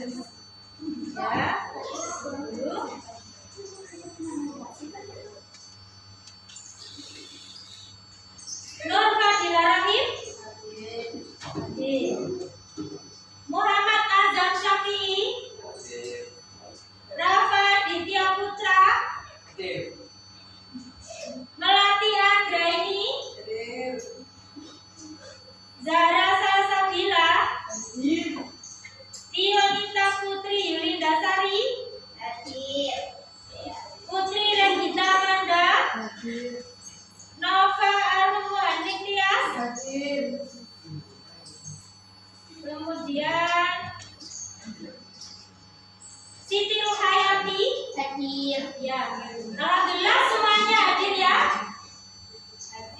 Nur Fadila Rahim. Muhammad Azam Syafi'i. Rafa Ditya Putra. Melati Anggraini. Zara Salsabila. Dionita Putri Yulindasari. Putri Regina Amanda. Nova Armuan Niklias. Kemudian Siti Ruhayati. Ya, alhamdulillah semuanya hadir ya.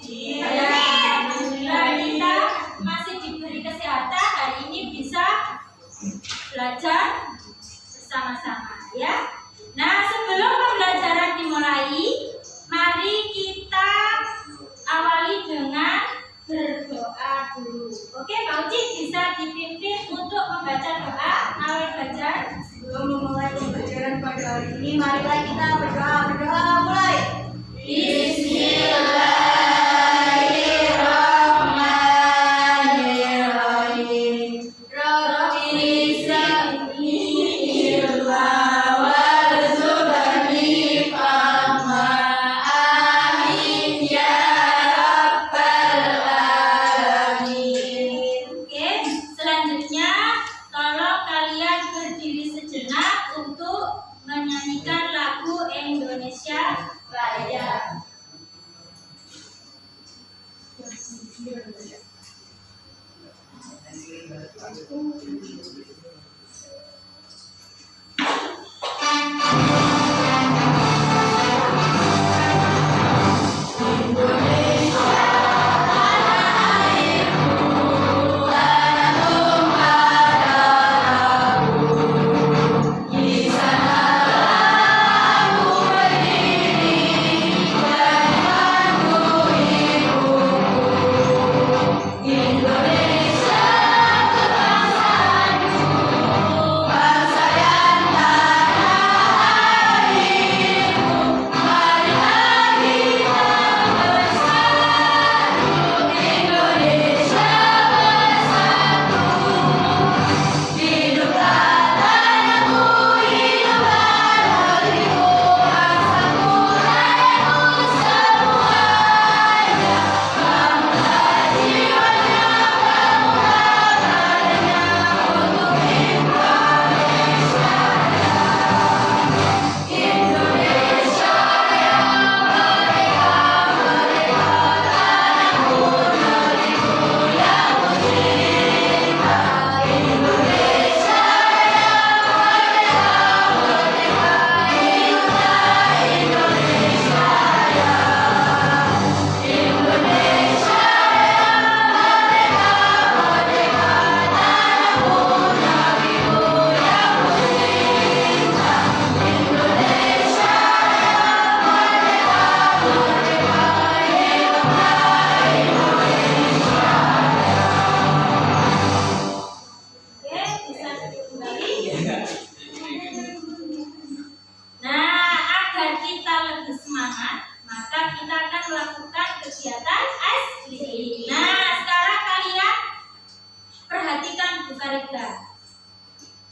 Alhamdulillah kita masih diberi kesehatan, hari ini bisa belajar bersama-sama ya. Nah, sebelum pembelajaran dimulai, mari kita awali dengan berdoa dulu. Oke, Pak Uci bisa dipimpin untuk membaca doa awal belajar. Sebelum memulai pembelajaran pada hari ini, marilah kita berdoa mulai. Bismillahirrahmanirrahim. Rabbi zidni ilma warzuqni fahma. Amin ya rabbal alamin. Oke, selanjutnya tolong kalian berdiri sejenak untuk menyanyikan lagu Indonesia Raya.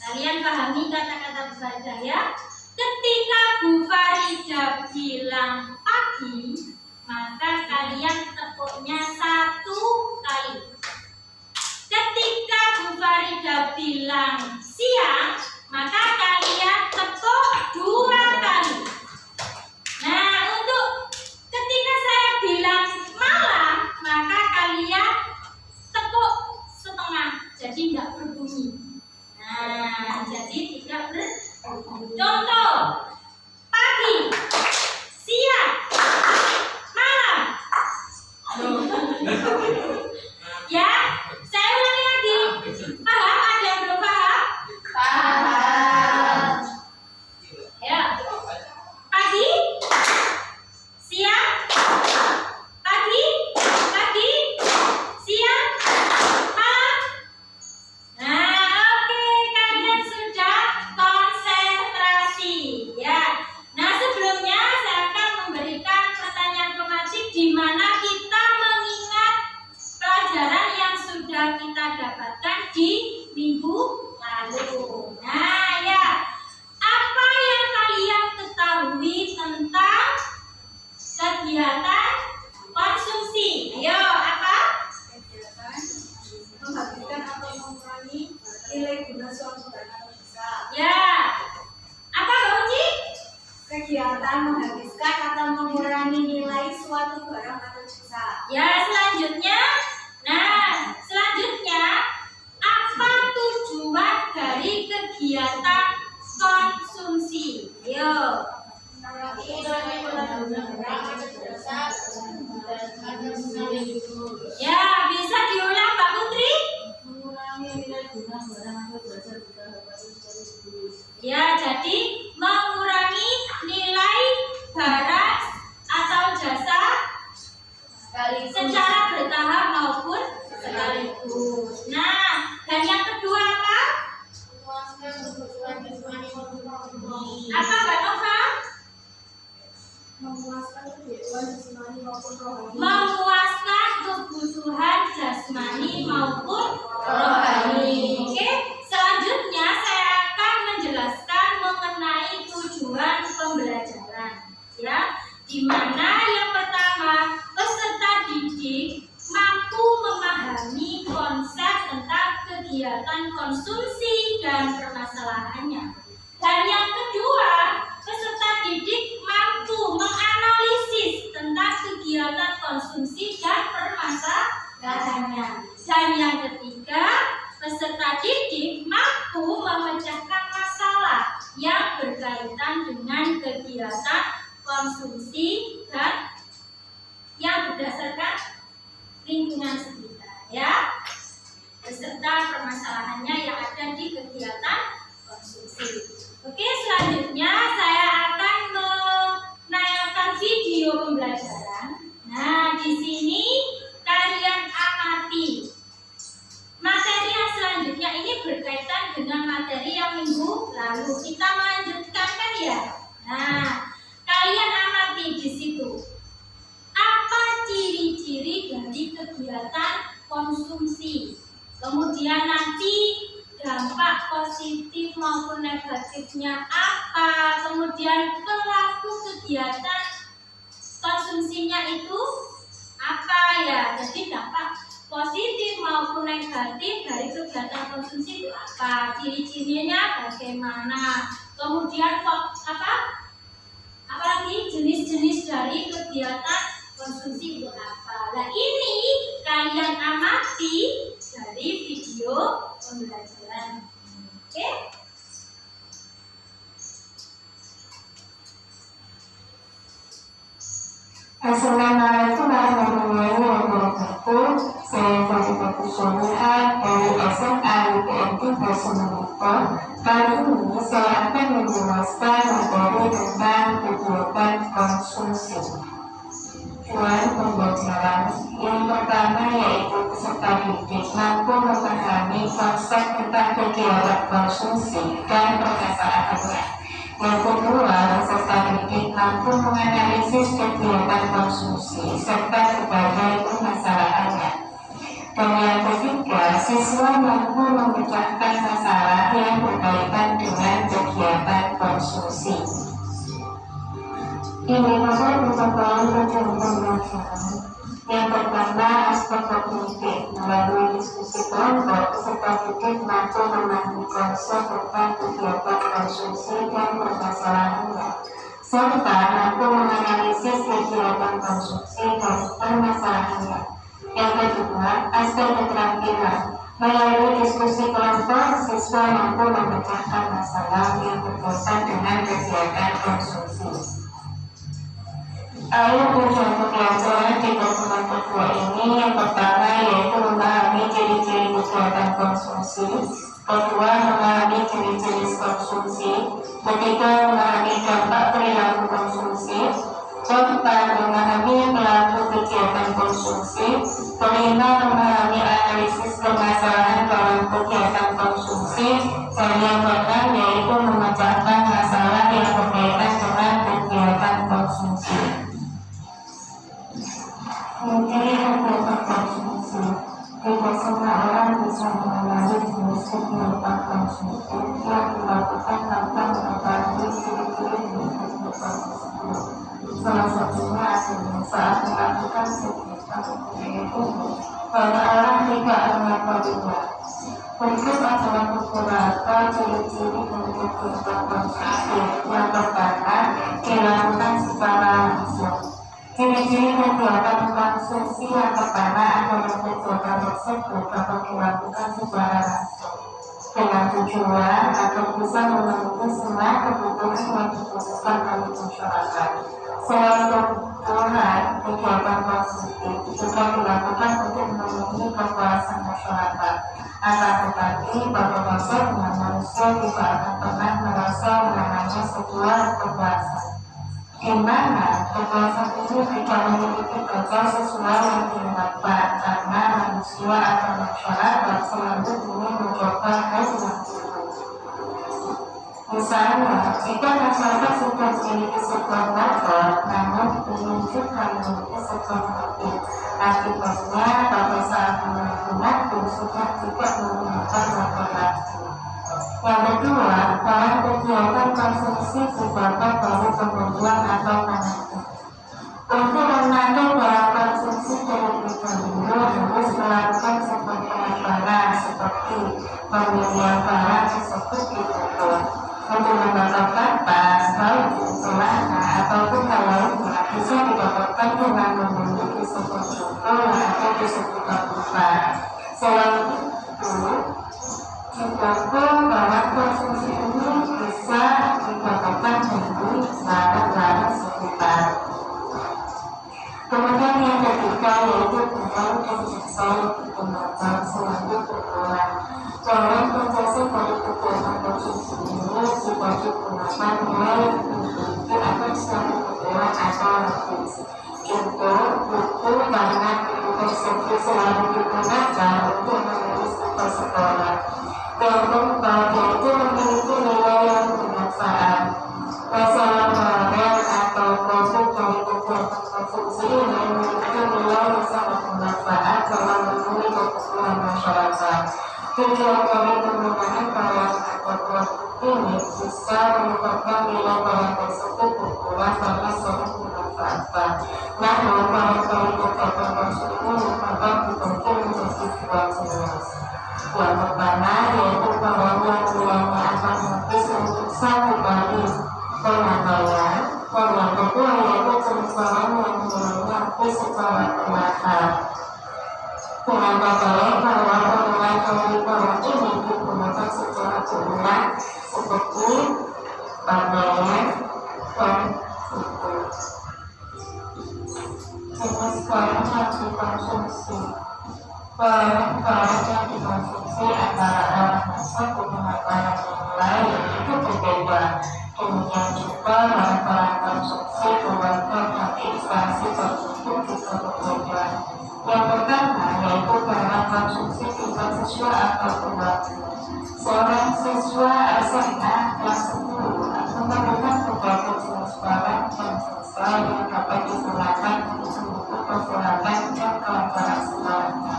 Kalian pahami kata-kata Bu Farida ya. Ketika Bu Farida bilang pagi, maka kalian tepuknya 1 kali. Ketika Bu Farida bilang siang, maka kalian tepuk 2 kali. Nah, untuk ketika saya bilang malam, maka kalian tepuk setengah, jadi nggak berbunyi. Nah, jadi tidak berbunyi. Contoh, pagi, siang, malam. Ya, saya ulangi lagi. Paham? Ada yang belum paham? Paham. Ya. Pagi, siang, pagi, siang, malam. Nah, oke, kalian sudah kegiatan konsumsi. Yo. Ya, bisa diulang Mbak Putri? Ya, jadi mengurangi nilai barang atau jasa secara bertahap maupun sekaligus. Nah, dan yang kedua apa? Apa Mbak Nova? Memuaskan kebutuhan jasmani maupun rohani. Oke, selanjutnya saya akan menjelaskan mengenai tujuan pembelajaran. Ya, di mana yang pertama peserta didik mampu memahami konsep tentang kegiatan konsumsi dan permasalahannya. Dan yang kedua, peserta didik mampu menganalisis tentang kegiatan konsumsi dan permasalahannya. Dan yang ketiga, peserta didik mampu memecahkan masalah yang berkaitan dengan kegiatan konsumsi dan yang berdasarkan lingkungan sekitar, ya, beserta permasalahannya yang ada di kegiatan konsumsi. Oke, selanjutnya saya akan menayangkan video pembelajaran. Nah, di sini kalian amati. Materi yang selanjutnya ini berkaitan dengan materi yang minggu lalu. Kita melanjutkan kan ya? Nah, kalian amati di situ. Apa ciri-ciri dari kegiatan konsumsi? Kemudian nanti dampak positif maupun negatifnya apa? Kemudian pelaku kegiatan konsumsinya itu apa ya? Jadi dampak positif maupun negatif dari kegiatan konsumsi itu apa? Ciri-cirinya bagaimana? Kemudian apalagi jenis-jenis dari kegiatan konsumsi itu apa? Nah, ini kalian amati dari video pembelajaran. Oke? Assalamualaikum warahmatullahi wabarakatuh. Saya Fatimah Syariah dari SMA UPN 3 Semarang. Kali ini saya akan menjelaskan materi tentang kegiatan konsumsi. Tujuan pembelajaran yang pertama yaitu peserta didik mampu memahami konsep tentang kegiatan konsumsi dan permasalahannya. Yang kedua, peserta didik mampu menganalisis kegiatan konsumsi serta berbagai permasalahannya. Dan yang ketiga, siswa mampu memecahkan masalah yang berkaitan dengan kegiatan konsumsi. Ini adalah beberapa tujuan pembelajaran. Yang pertama, aspek kognitif. Melalui diskusi kelompok, peserta didik mampu memahami konsep tentang kegiatan konsumsi dan permasalahannya, serta mampu menganalisis kegiatan konsumsi dan permasalahannya. Yang kedua, aspek keterampilan. Melalui diskusi kelompok, siswa mampu memecahkan masalah yang berkaitan dengan kegiatan konsumsi. Tujuan pembelajaran di dokumen kedua ini yang pertama yaitu memahami ciri-ciri kegiatan konsumsi, kedua memahami ciri-ciri konsumsi, ketiga memahami dampak perilaku konsumsi, keempat memahami pelaku kegiatan konsumsi, kelima memahami analisis permasalahan dalam kegiatan konsumsi, dan yang keenam yaitu memecahkan masalah yang berkaitan dengan kegiatan konsumsi. Mencari kegiatan konsumsi. Tidak semua orang bisa mengenali jenis kegiatan konsumsi yang dilakukan tanpa mengetahui ciri-ciri jenis kegiatan tersebut. Salah satunya adalah saat melakukan kegiatan yaitu banyak orang tidak mengetahuinya. Berikut adalah beberapa ciri-ciri dari kegiatan konsumsi. Yang pertama, dilakukan secara langsung. Ciri-ciri kegiatan konsumsi yang pertama adalah kegiatan tersebut dapat dilakukan secara langsung. dengan tujuan agar bisa memenuhi semua kebutuhan yang dibutuhkan oleh masyarakat. Selain kebutuhan, kegiatan konsumtif juga dilakukan untuk memenuhi kepuasan masyarakat. Akan tetapi, pada dasarnya manusia tidak akan pernah merasa namanya sebuah kepuasan, di mana kepuasan ini tidak memiliki batas sesuai yang diharapkan, karena manusia atau masyarakat selalu ingin mencoba hal yang baru. Misalnya, jika masyarakat sudah memiliki sebuah motor, namun ingin juga memiliki sebuah mobil, akibatnya pada saat memiliki mobil sudah tidak menggunakan motor lagi. Yang kedua, dalam kegiatan konsumsi didapat dari kebutuhan atau pengaruh. Untuk mengatur dalam konsumsi terlebih dahulu harus melakukan sebuah pengabaran seperti pemilihan barang tersebut di toko. Untuk mendapatkan tas, baju, celana, ataupun hal lainnya bisa didapatkan dengan memiliki sebuah toko yang ada di sekitar kita. Selain itu, juga barang konsumsi ini bisa didapatkan dari barang-barang sekitar. Kemudian yang ketiga yaitu bentuk dan jasa yang digunakan selalu berulang. Dalam proses dari kegiatan konsumsi ini jika digunakan mulai memiliki akan selalu berulang atau habis. Contoh, buku karena buku tersebut selalu digunakan untuk menulis tugas sekolah. Yang keempat yaitu memiliki nilai yang bermanfaat. Masalah barang atau produk dari kegiatan konsumsi ini memiliki nilai yang sangat bermanfaat dalam memenuhi kebutuhan masyarakat. Tujuan dari penggunaan barang atau produk ini bisa menyebabkan nilai barang tersebut berkurang karena sering dimanfaatkan. Namun barang dari kegiatan konsumsi ini dapat dibagi menjadi dua jenis. Yang pertama yaitu barang yang nilainya akan habis untuk satu kali pemakaian, dan yang kedua yaitu jenis barang yang nilainya habis secara perlahan. Dengan kata lain bahwa penggunaan dari barang ini digunakan secara berulang seperti pakaian dan buku. Jenis barang yang dikonsumsi. Barang yang dikonsumsi antara orang satu dengan barang yang lain itu berbeda. Kemudian juga barang-barang konsumsi keluarga dan instansi tersebut juga berbeda. Yang pertama yaitu barang konsumsi tingkat siswa atau keluarga. Seorang siswa SMA kelas 10 akan menemukan berbagai jenis barang dan jasa yang dapat digunakan untuk mendukung kesehatan dan kelancaran sekolahnya.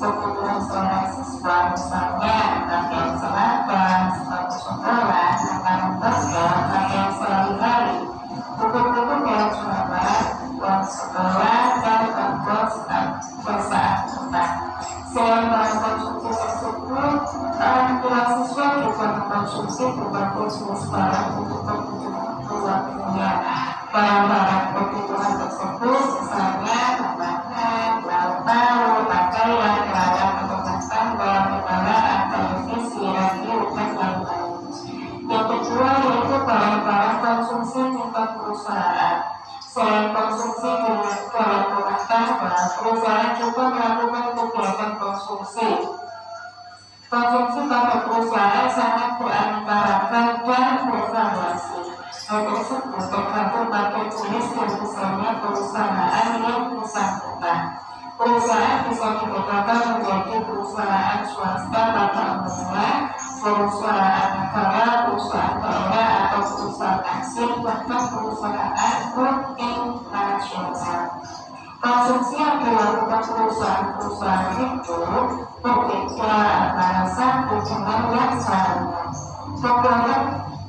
Kebutuhan seorang siswa misalnya pakaian seragam, sepatu sekolah, makanan pokok, pakaian sehari-hari, buku-buku pelajaran, uang sekolah, dan ongkos saat utang. Selain barang konsumsi tersebut, orang tua siswa juga mengkonsumsi berbagai jenis barang untuk kebutuhan keluarganya. Barang-barang kebutuhan tersebut misalnya makanan, lauk pauk, pakaian, peralatan rumah tangga, kendaraan, televisi, radio, dan lain-lain. Yang kedua yaitu barang-barang konsumsi tingkat perusahaan. Selain konsumsi di dalam rumah tangga, perusahaan juga melakukan kegiatan konsumsi. Konsumsi pada perusahaan sangat beraneka ragam dan bervariasi. Hal tersebut tergantung pada jenis dan besarnya perusahaan yang bersangkutan. Perusahaan bisa dibedakan menjadi perusahaan swasta pada umumnya, perusahaan negara, perusahaan daerah, atau perusahaan asing, bahkan perusahaan multinasional. Konsumsi yang dilakukan perusahaan-perusahaan itu berbeda antara satu dengan yang lainnya.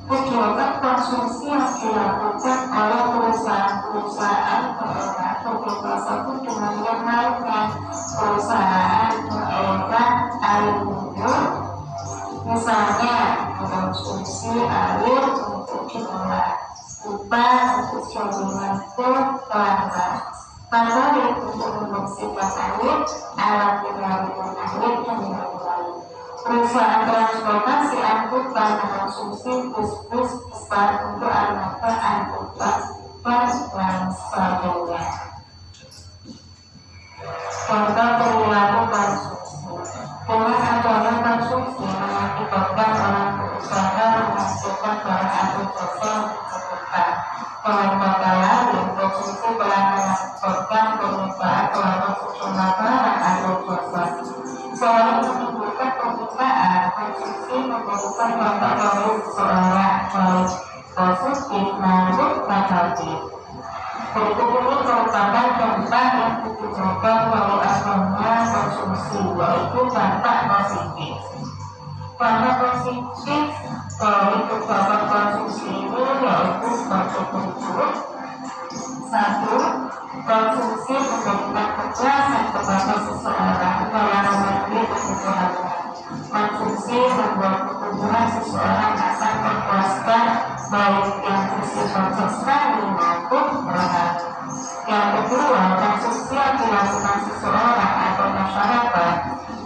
Kegiatan konsumsi yang dilakukan oleh perusahaan-perusahaan daerah berbeda satu dengan yang lainnya. Perusahaan daerah aluminium misalnya mengkonsumsi air untuk diolah, pipa untuk jaringan pelanggan, pabrik untuk membersihkan air, alat penyaringan air, dan lain-lain. Perusahaan transportasi angkutan mengonsumsi bus-bus besar untuk angkutan dan sebagainya. Contoh perilaku konsumsi. Dengan adanya konsumsi mengakibatkan orang berusaha menghasilkan barang atau jasa yang dibutuhkan. Dengan kata lain, konsumsi telah mengakibatkan perubahan terhadap sejumlah barang atau jasa. Selain menimbulkan permintaan, konsumsi memberikan dampak bagi seseorang baik positif maupun negatif. Berikut ini merupakan dampak yang ditimbulkan dari adanya konsumsi, yaitu dampak positif. Dampak positif dari beberapa konsumsi ini yaitu sebagai berikut. 1. Konsumsi memberikan kejelasan kepada seseorang dalam memenuhi kebutuhannya. Konsumsi membuat kebutuhan seseorang akan terpuaskan, baik yang bersifat jasmani maupun rohani. Yang kedua, konsumsi yang dilakukan seseorang atau masyarakat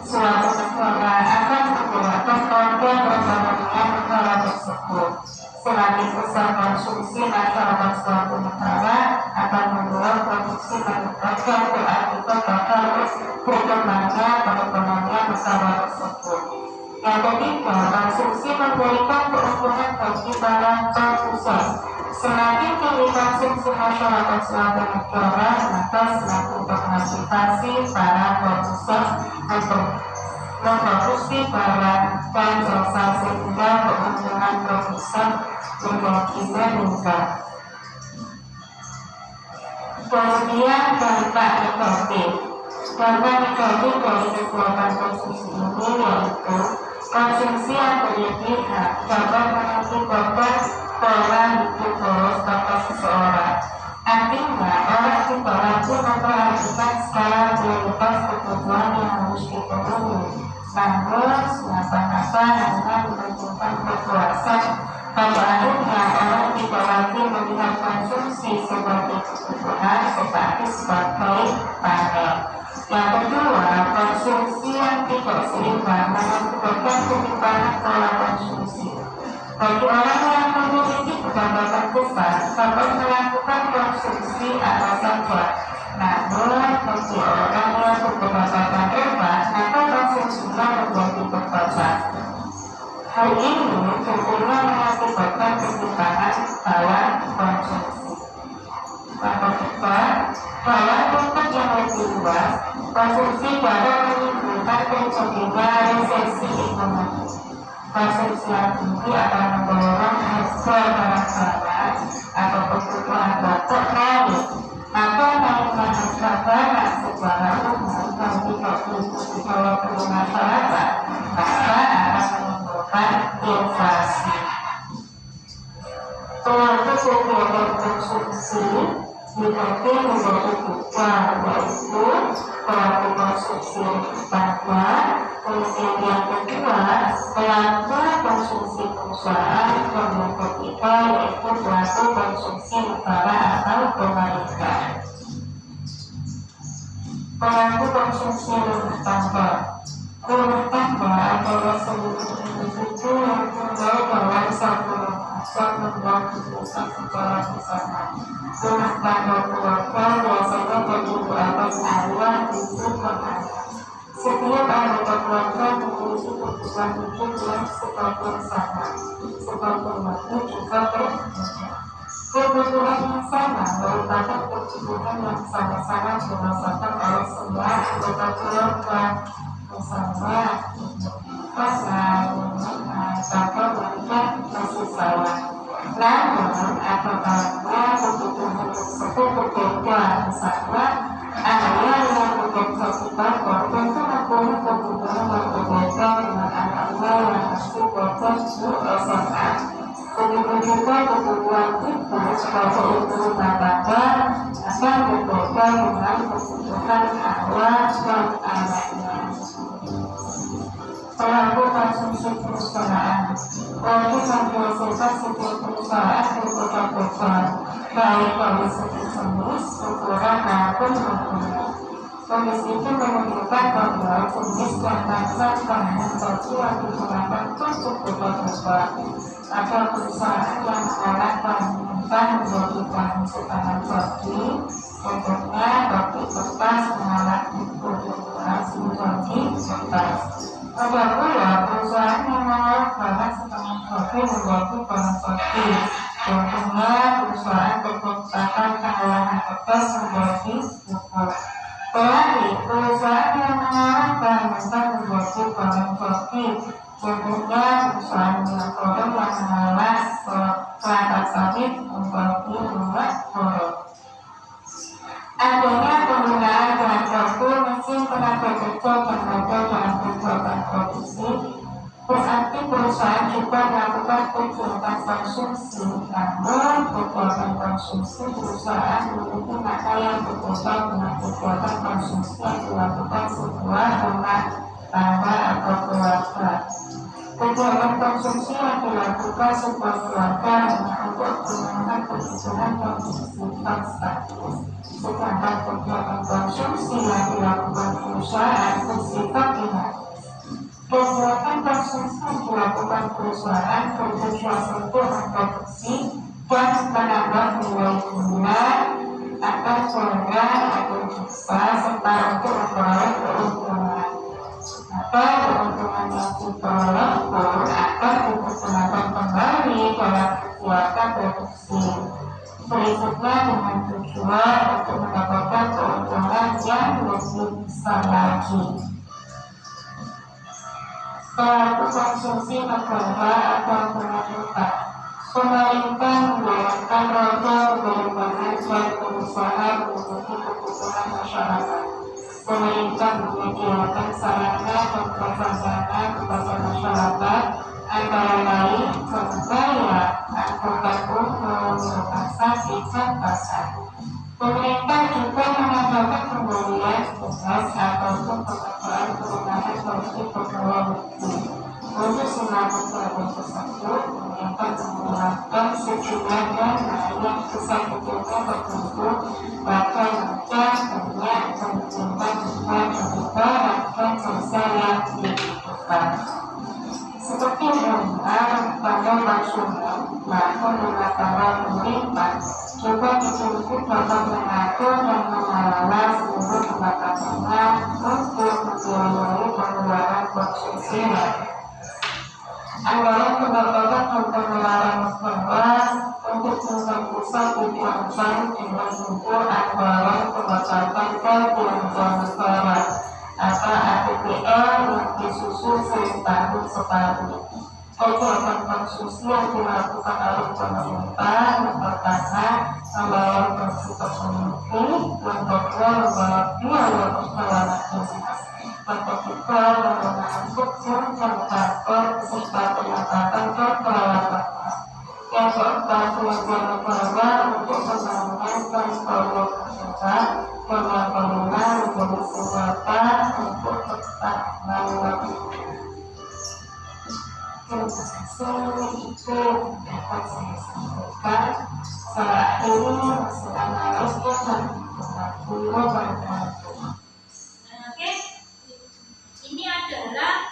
suatu negara akan menggunakan organ perekonomian negara tersebut. Semakin besar konsumsi masyarakat suatu negara akan membuat produksi manufaktur berakibat bakal berkembangnya perekonomian negara tersebut. Yang ketiga, konsumsi memberikan keuntungan bagi para produsen. Semakin tinggi konsumsi masyarakat suatu negara, maka semakin bermotivasi para produsen untuk memproduksi barang dan jasa sehingga keuntungan produsen menjadi meningkat. Kemudian dampak negatif. Dampak negatif dari kegiatan konsumsi ini yaitu konsumsi yang berlebihan dapat mengakibatkan pola hidup boros pada seseorang. Artinya, orang tidak lagi memperhatikan skala prioritas kebutuhan yang harus dipenuhi, namun semata-mata hanya menentukan kepuasan. Pada akhirnya, orang tidak lagi melihat konsumsi sebagai kebutuhan, tetapi sebagai panen. Yang kedua, konsumsi yang tidak seimbang mengakibatkan ketimpangan pola konsumsi. Bagi orang yang memiliki pendapatan besar dapat melakukan konsumsi apa saja, namun bagi orang yang berpendapatan rendah maka konsumsinya menjadi terbatas. Hal ini tentunya mengakibatkan ketimpangan dalam konsumsi. Yang ketiga, dalam konteks yang lebih luas, konsumsi dapat menimbulkan terjadinya resesi ekonomi. Konsumsi yang tinggi akan mendorong harga barang-barang atau kebutuhan pokok naik. Maka naiknya harga barang secara umum dan tidak diikuti oleh seluruh masyarakat, maka akan menimbulkan inflasi. Pelaku kegiatan konsumsi dibagi menjadi tiga, yaitu pelaku konsumsi standar, kemudian yang kedua pelaku konsumsi perusahaan, dan yang ketiga yaitu pelaku konsumsi negara atau pemerintah. Pelaku konsumsi rumah tangga. Rumah tangga adalah seluruh individu yang tinggal dalam satu rumah dan membuat keputusan secara bersama. Rumah tangga keluarga biasanya terdiri atas ayah, ibu, dan anak. Setiap anggota keluarga memiliki kebutuhan hidup yang sebagian sama, sebagian lagi juga berbeda. Kebutuhan yang sama merupakan kebutuhan yang sama-sama dirasakan oleh semua anggota keluarga. Misalnya, pasal, atau bahkan kasih sayang. Namun, apabila kebutuhan tersebut berbeda, misalnya ayah yang bekerja di kantor tentu mempunyai kebutuhan yang berbeda dengan anaknya yang masih belajar di SMA. Begitu juga kebutuhan ibu sebagai ibu rumah tangga akan berbeda dengan kebutuhan ayah dan anaknya. Pelaku konsumsi perusahaan. Pelaku menghasilkan setiap perusahaan berbeda-beda, baik dari segi jenis, ukuran maupun mutu. Kondisi itu menunjukkan bahwa jenis dan masa bahan baku yang digunakan untuk beberapa atau perusahaan yang mengolah bahan mentah menjadi bahan simpanan bagi, contohnya bagi kertas mengolah buku beras menjadi kertas. Ada pula perusahaan yang mengolah bahan simpanan bagi menjadi bahan bagi, contohnya perusahaan perpustakaan pengolahan kertas menjadi buku. Tetapi perusahaan yang mengolah bahan mentah menjadi bahan bagi, contohnya perusahaan minyak goreng yang mengolah kelapa sawit menjadi minyak goreng. Adanya penggunaan bahan baku mesin tenaga kerja dan modal dalam kegiatan produksi berarti perusahaan juga melakukan kegiatan konsumsi, namun kegiatan konsumsi perusahaan memiliki makna yang berbeda dengan kegiatan konsumsi yang dilakukan sebuah rumah tangga atau keluarga. Kegiatan konsumsi yang dilakukan sebuah keluarga hanya untuk memenuhi kebutuhan yang bersifat statis, sedangkan kegiatan konsumsi yang dilakukan perusahaan bersifat dinamis. Kegiatan konsumsi dilakukan perusahaan bertujuan untuk memproduksi dan menambah nilai guna atau barang atau jasa serta untuk memperoleh keuntungan. Atau keuntungan yang diperoleh pun akan digunakan kembali dalam kegiatan produksi. Berikutnya dengan tujuan untuk mendapatkan keuntungan yang lebih besar lagi. Pelaku konsumsi negara atau pemerintah. Pemerintah menjalankan roda perubahan dan berusaha memenuhi kebutuhan masyarakat. Pemerintah menyediakan sarana dan prasarana kepada masyarakat antara lain membayar angkutan umum, rumah sakit, dan pasar. Pemerintah juga mengadakan pembelian beras ataupun pekerjaan perumahan bagi pegawai negeri. Untuk selama tahun tersebut, pemerintah mengeluarkan sejumlah dana yang besar bentuknya tertentu pada macam minyak, pemerintah juga memberikan dan jasa yang dibutuhkan. Seperti rumah, pada nasional, maupun mengatakan pemerintah juga dituntut dapat mengatur dan mengelola seluruh pendapatannya untuk membiayai pengeluaran konsumsi. Anggaran pendapatan dan pengeluaran negara untuk tingkat pusat dirancang dengan bentuk anggaran pendapatan dan belanja negara atau APBN yang disusun setahun sekali. Kegiatan konsumsi yang dilakukan oleh pemerintah yang pertama membayar gaji pemerintah, yang kedua membayar biaya perjalanan dinas, yang ketiga menggunakan subsidi dan kantor serta pendapatan dan perawatan, yang keempat belanja negara untuk pembangunan dan proyek usaha, dan yang kelima menjadi senjata untuk ketahanan negara. Terima kasih, itu dapat saya sampaikan. Saat ini Assalamualaikum warahmatullahi wabarakatuh. Oke, ini adalah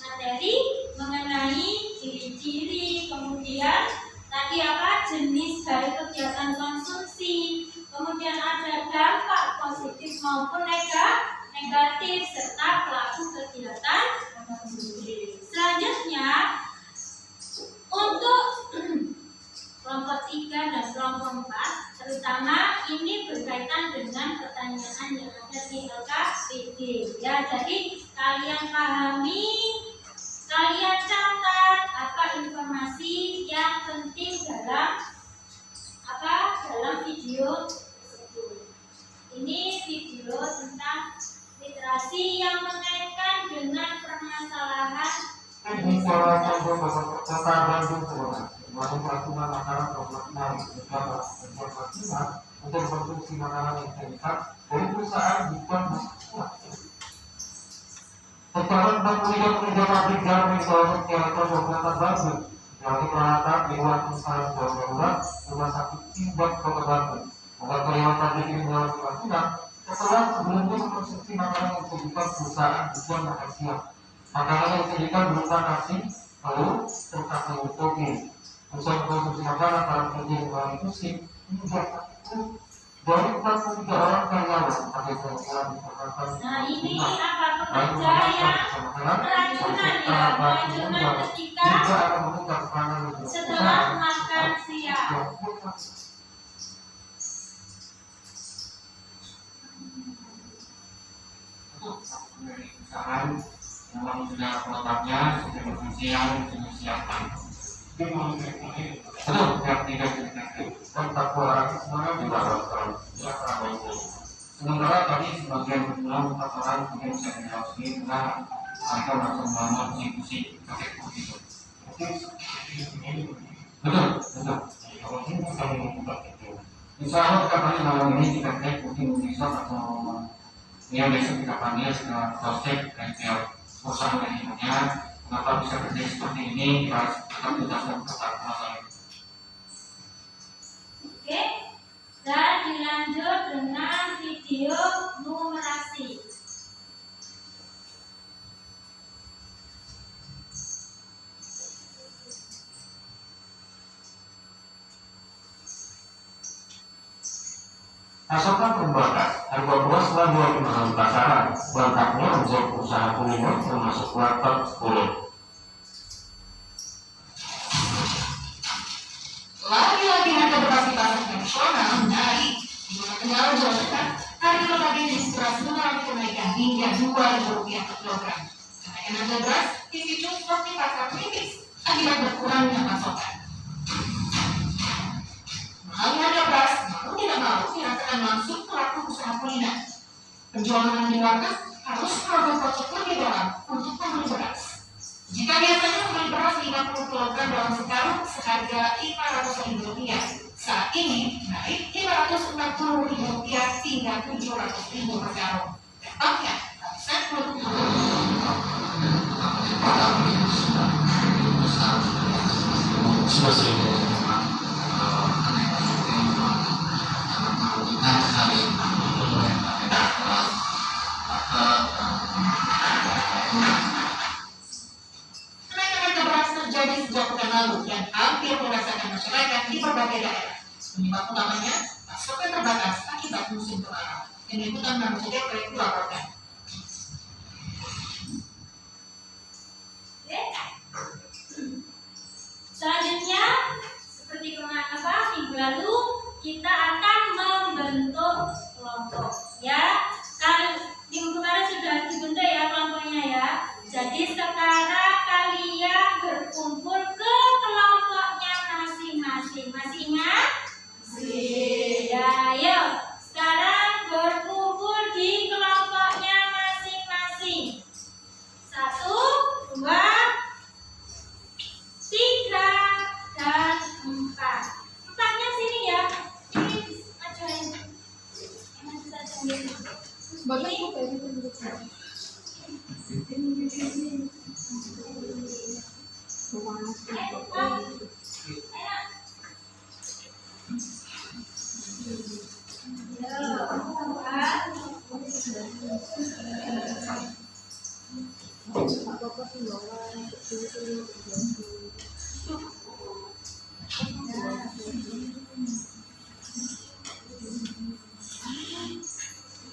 materi mengenai ciri-ciri, kemudian tadi apa jenis dari kegiatan konsumsi, kemudian ada dampak positif maupun negatif serta pelaku kegiatan konsumsi. Selanjutnya untuk kelompok 3 dan kelompok 4 terutama ini berkaitan dengan pertanyaan yang ada di LKPD ya. Jadi kalian pahami, kalian catat apa informasi yang penting dalam video tersebut. Ini video tentang literasi yang mengaitkan dengan permasalahan Ini salah satu kata Bandung melakukan makanan untuk konsumsi makanan yang sehat dari perusahaan bukan sekarang pekerja pabrik garam di kawasan Kabupaten Bandung yang diperanakan di luar perusahaan darurat rumah sakit Timbak Kota Bandung. Agar karyawan pabrik ini mengalami keracunan, Setelah sebelumnya mengkonsumsi makanan yang diberikan perusahaan tujuan makan siang, makanan yang diberikan berupa nasi, telur, serta sayur toge. Usai mengkonsumsi makanan para pekerja yang inklusif, hingga dari 43 orang karyawan ada keunggulan diperlukan. Nah, ini apa pekerja yang keracunan ya, keracunan ketika setelah makan siang. Misalkan memang sudah pelengkapnya, sudah makan siang, sudah siapkan. Betul, yang tidak ditekan. Kontak orang semuanya dilakukan. Sementara tadi sebagian belum pasaran mungkin bisa dilakukan karena mereka langsung membangun diskusi pakai begitu. Betul, betul. Kalau ini bisa membuka itu. Insya Allah kita kali malam ini kita cek mungkin besok atau ya besok kita panggil setelah cross check dan perusahaan manajemennya kenapa bisa terjadi seperti ini kita jelaskan tentang masalah itu. Oke, dan dilanjut dengan video numerasi. Pasokan terbatas, harga beras telah mulai mahal pasaran. Banyaknya omset usaha kuliner termasuk kuartal 10. Lagi-lagi harga beras di pasar nasional naik. Di Kota Tegal, Jawa Tengah, harga komoditas beras mengalami kenaikan hingga Rp2.000 per kilogram. Kenaikan harga beras dipicu seperti pasar kritis akibat berkurangnya pasokan. Mahalnya harga beras mau tidak mau dirasakan langsung pelaku usaha kuliner. Penjualan yang dilakukan harus merogoh kocek lebih dalam untuk membeli beras. Jika biasanya membeli beras 50 kg dalam sekarung seharga Rp500.000, saat ini naik Rp560.000 hingga Rp700.000 per karung. Dampaknya omset produk dan hampir dirasakan masyarakat di berbagai daerah. Penyebab utamanya pasokan terbatas akibat musim kemarau. Yang diikutan Namun Jepre dilaporkan. Oke. Selanjutnya, seperti minggu lalu kita akan membentuk kelompok. Ya, kan minggu kemarin sudah dibentuk ya kelompoknya ya. Jadi sekarang kalian berkumpul ke kelompoknya masing-masing. Masih ingat? Masih. Ya, ayo. Sekarang berkumpul di kelompoknya masing-masing. 1, 2, 3, dan 4. Empatnya sini ya. Ini ajarin. Enak saja gitu.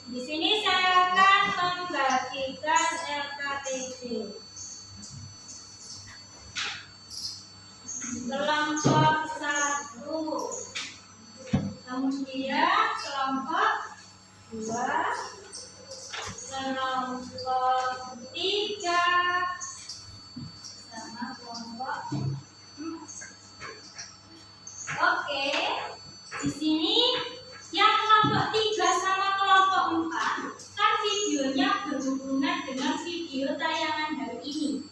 Di sini saya akan membagikan LKTB. Kelompok 1, kemudian kelompok 2, kelompok 3, sama kelompok 4. Oke, di sini yang kelompok 3 sama kelompok 4 kan videonya berhubungan dengan video tayangan hari ini.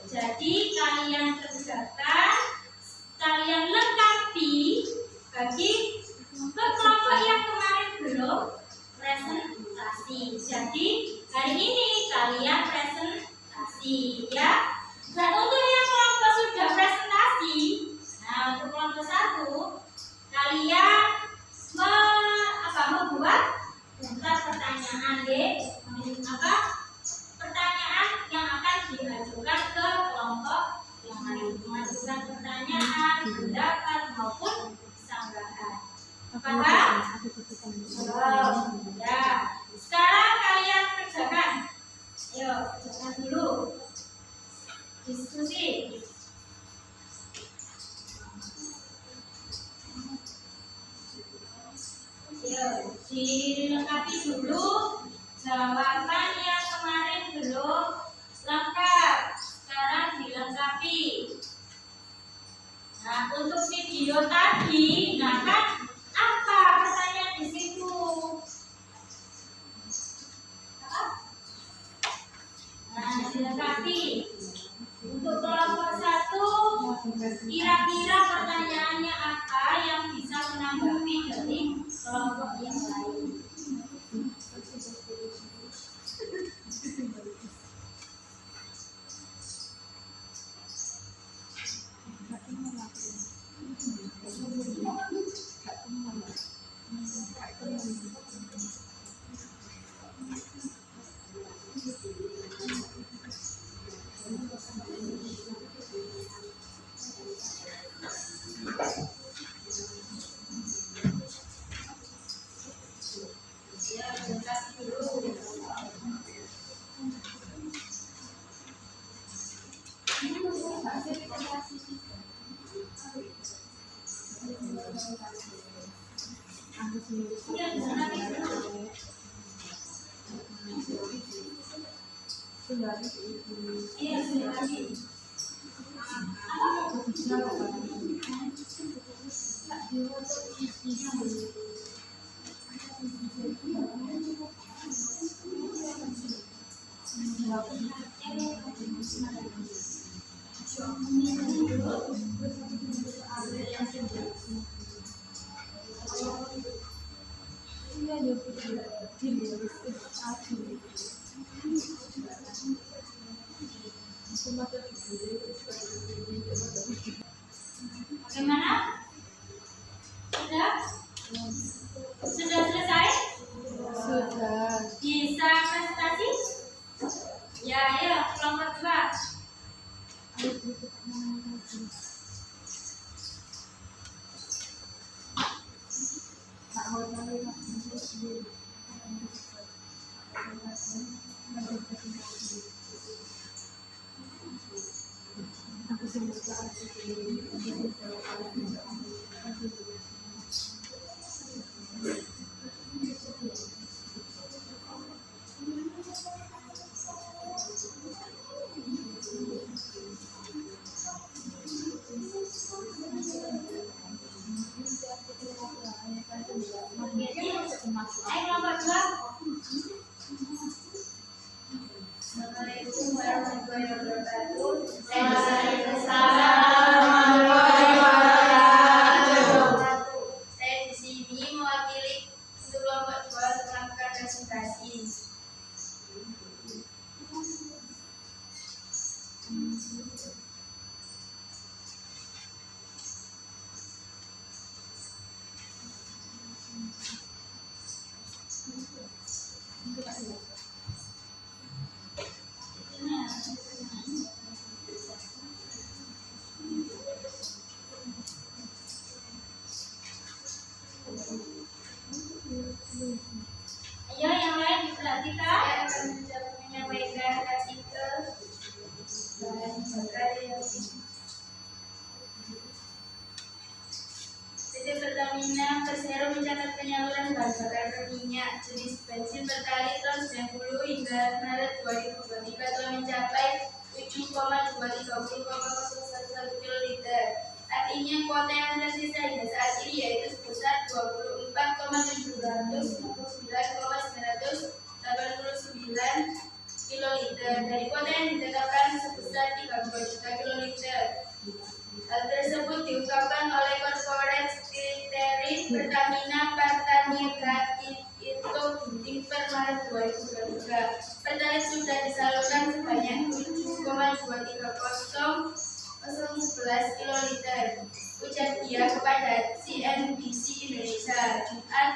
Jadi kalian kerjakan, kalian lengkapi bagi kelompok yang kemarin belum presentasi. Jadi hari ini kalian presentasi ya. Dan untuk yang kelompok sudah presentasi, nah untuk kelompok 1 kalian membuat daftar pertanyaan. Paham? Belum. Ya. Sekarang kalian kerjakan. Ayo, kerjakan dulu. Diskusi. Ayo, dilengkapi dulu jawaban yang kemarin belum lengkap. Sekarang dilengkapi. Nah, untuk video tadi, nah kan apa pertanyaan di situ? Nah, dilengkapi. Untuk kelompok 1, kira-kira pertanyaannya apa yang bisa menanggapi dari kelompok yang lain? Ya, dilengkapi dulu. Ya, dilengkapi dulu. Iya, dilengkapi. Bagaimana? Sudah? Sudah selesai? Sudah. Bisa presentasi? Ya, ayo kelompok 2. Ayo kelompok 2. Assalamualaikum warahmatullahi wabarakatuh. Saya di sini mewakili untuk kelompok 2 untuk melakukan presentasi. Ayo yang lain diperhatikan. Saya akan menyampaikan artikel bahan bakar yang PT Pertamina Persero mencatat penyaluran bahan bakar minyak jenis bensin pertalite tahun 90 hingga Maret 2023 telah mencapai 7,230,011 kiloliter. Artinya kuota yang tersisa hingga saat ini yaitu sebesar 24,709,989 kiloliter dari kuota yang ditetapkan sebesar 32 juta kiloliter. Hal tersebut diungkapkan oleh Corporate Secretary Pertamina Pertamina Tirto Ginting per Maret 2023. Pertalite sudah disalurkan sebanyak 7,230,011 kiloliter. Ujar dia kepada CNBC Indonesia Jumat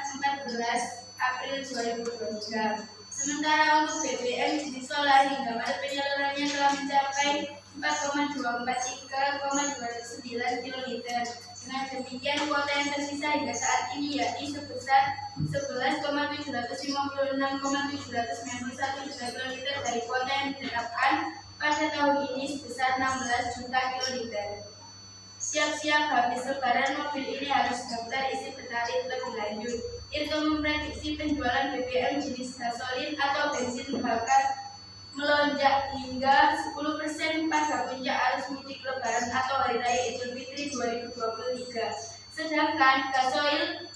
14 April 2023. Sementara untuk BBM jenis solar hingga Maret penyalurannya telah mencapai 4,243,209 kiloliter dengan Dengan demikian kuota yang tersisa hingga saat ini yakni sebesar 11,756,791 juta kiloliter dari kuota yang ditetapkan pada tahun ini sebesar 16 juta kiloliter. Siap-siap habis lebaran mobil ini harus daftar isi pertalite lebih lanjut. Irto memprediksi penjualan BBM jenis gasolin atau bensin bakar melonjak hingga 10% pada puncak arus mudik lebaran atau hari raya Idul Fitri 2023. Sedangkan gasoil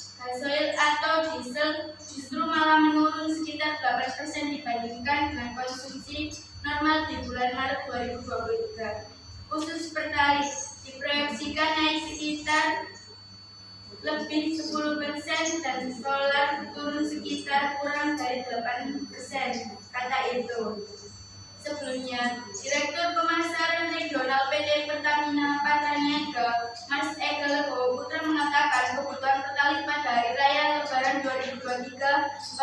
atau diesel justru malah menurun sekitar 8% dibandingkan dengan konsumsi normal di bulan Maret 2023. Khusus pertalite diproyeksikan naik sekitar lebih 10% dan solar turun sekitar kurang dari 8%, kata itu. Sebelumnya, Direktur Pemasaran Regional PT Pertamina Patraniaga, Mas Eka Legowo Putra mengatakan kebutuhan pertalite pada hari raya Lebaran 2023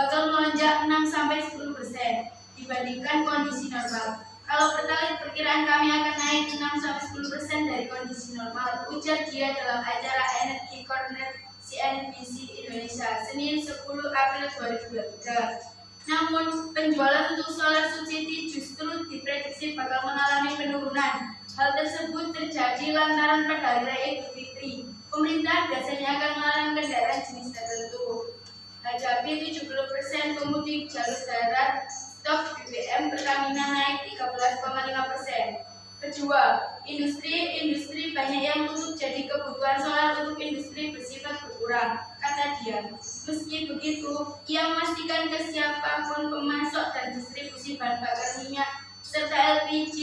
bakal melonjak 6-10% dibandingkan kondisi normal. Kalau pertalite perkiraan kami akan naik 6-10% dari kondisi normal, ujar dia dalam acara Energy Corner CNBC Indonesia, Senin 10 April 2023. Namun, penjualan untuk solar subsidi justru diprediksi bakal mengalami penurunan. Hal tersebut terjadi lantaran pada hari raya Idul Fitri, pemerintah biasanya akan melarang kendaraan jenis tertentu. Hadapi 70% pemudik jalur darat, stok BBM Pertamina naik 13,5%. Kedua, industri banyak yang tutup, jadi kebutuhan solar untuk industri bersifat berkurang, kata dia. Meski begitu, ia memastikan ke siapapun pemasok dan distribusi bahan bakar minyak serta LPG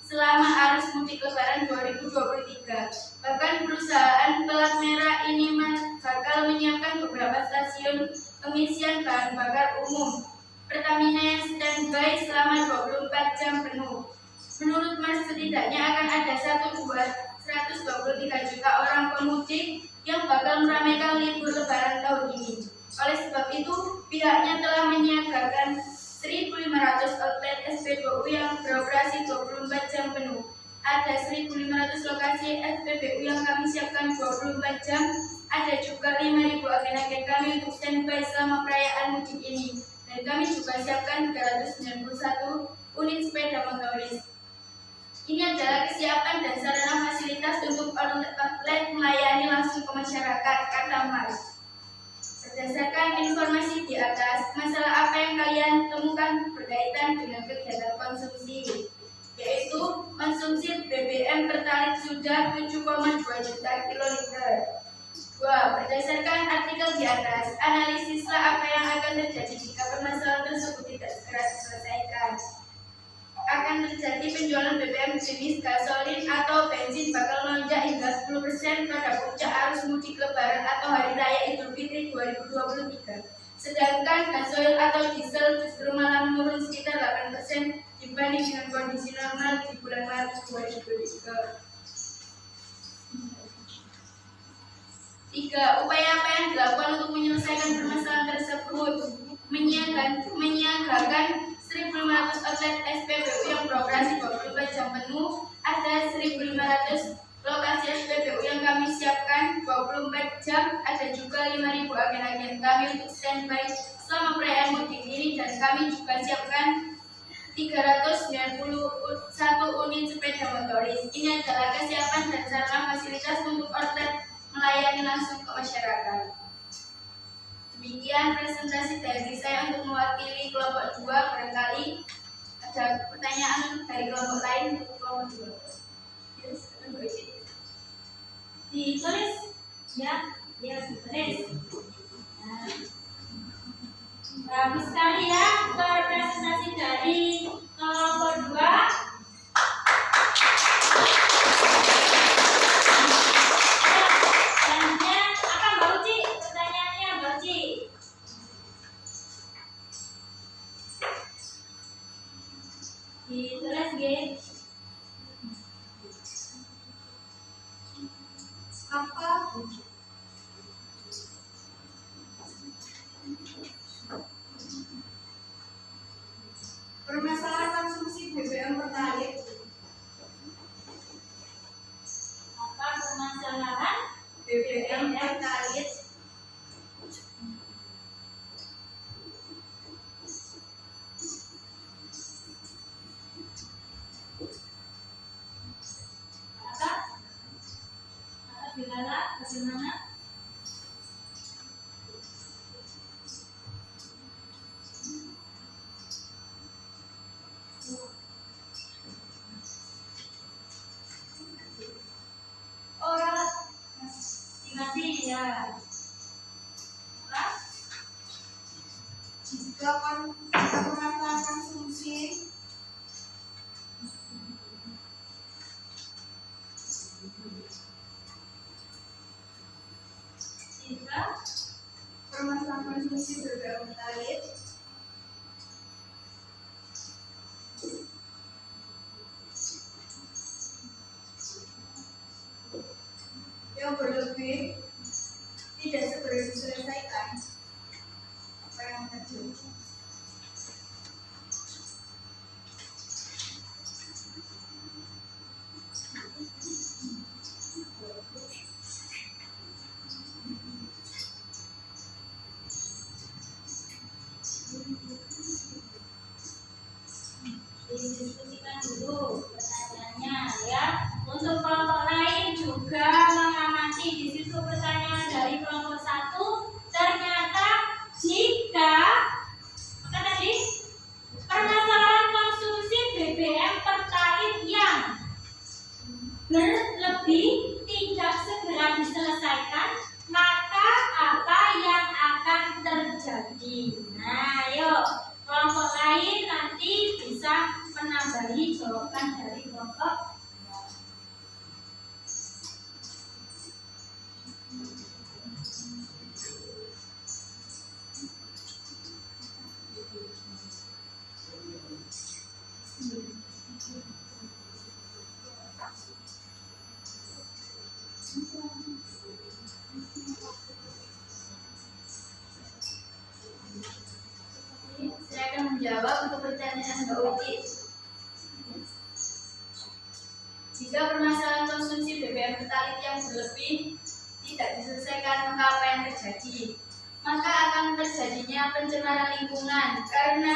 selama arus mudik lebaran 2023. Bahkan perusahaan pelat merah ini bakal menyiapkan beberapa stasiun pengisian bahan bakar umum Pertamina yang standby selama 24 jam penuh. Menurut Mas, setidaknya akan ada 123 juta orang pemudik yang bakal meramaikan libur lebaran tahun ini. Oleh sebab itu, pihaknya telah menyiagakan 1.500 outlet SPBU yang beroperasi 24 jam penuh. Ada 1.500 lokasi SPBU yang kami siapkan 24 jam. Ada juga 5.000 agen-agen kami untuk standby selama perayaan mudik ini. Dan kami juga siapkan 391 unit sepeda motoris. Ini adalah kesiapan dan sarana fasilitas untuk outlet melayani langsung ke masyarakat, kata Mas. Berdasarkan informasi di atas, masalah apa yang kalian temukan berkaitan dengan kegiatan konsumsi, yaitu konsumsi BBM pertalite sudah 7,2 juta kiloliter. 2. Berdasarkan artikel di atas, analisislah apa yang akan terjadi jika permasalahan tersebut tidak segera diselesaikan. Akan terjadi penjualan BBM jenis gasolin atau bensin bakal melonjak hingga 10% pada puncak arus mudik lebaran atau hari raya Idul Fitri 2023. Sedangkan gasoil atau diesel justru malah menurun sekitar 8% dibanding dengan kondisi normal di bulan Maret 2023. 3. Upaya apa yang dilakukan untuk menyelesaikan permasalahan tersebut? Menyiagakan 1.500 outlet SPBU yang beroperasi 24 jam penuh. Ada 1.500 lokasi SPBU yang kami siapkan 24 jam. Ada juga 5.000 agen-agen kami untuk standby selama perayaan mudik ini. Dan kami juga siapkan 391 unit sepeda motoris. Ini adalah kesiapan dan sarana fasilitas untuk outlet melayani langsung ke masyarakat. Demikian presentasi dari saya untuk mewakili kelompok 2. Barangkali ada pertanyaan dari kelompok lain untuk kelompok 2. Ditulis ya, ditulis. Bagus sekali ya presentasi dari kelompok 2. Ditulis guys. Apa? Permasalahan konsumsi BBM pertalite. Apa permasalahan? BBM Bilala, bagaimana? Oh ya, diganti ya. Apa? Jika permasalahan fungsi BBM Mutakhir yang berlebih tidak segera diselesaikan, apa yang terjadi? Didiskusikan dulu pertanyaannya ya. Untuk kelompok lain juga mengamati di situ pertanyaan dari kelompok 1. Ternyata jika apa tadi? Permasalahan konsumsi BBM pertalite yang berlebih tidak segera diselesaikan, maka apa yang akan terjadi? Nah, yuk kelompok lain nanti bisa menambahi jawaban dari kelompok. Saya akan menjawab untuk pertanyaan Mbak Uci. Jika permasalahan konsumsi BBM pertalite yang berlebih tidak diselesaikan, maka apa yang terjadi? Maka akan terjadinya pencemaran lingkungan karena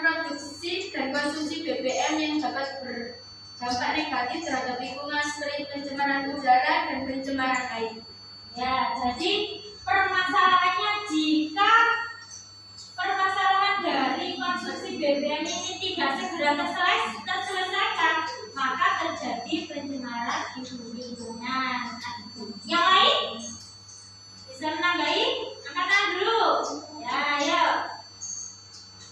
produksi dan konsumsi BBM yang dapat berdampak negatif terhadap lingkungan seperti pencemaran udara dan pencemaran air. Ya, jadi permasalahannya jika permasalahan dari konsumsi BBM ini tidak segera terselesaikan, maka terjadi pencemaran lingkungan. Yang lain bisa menambahi? Angkat tangan dulu. Ya, ayo.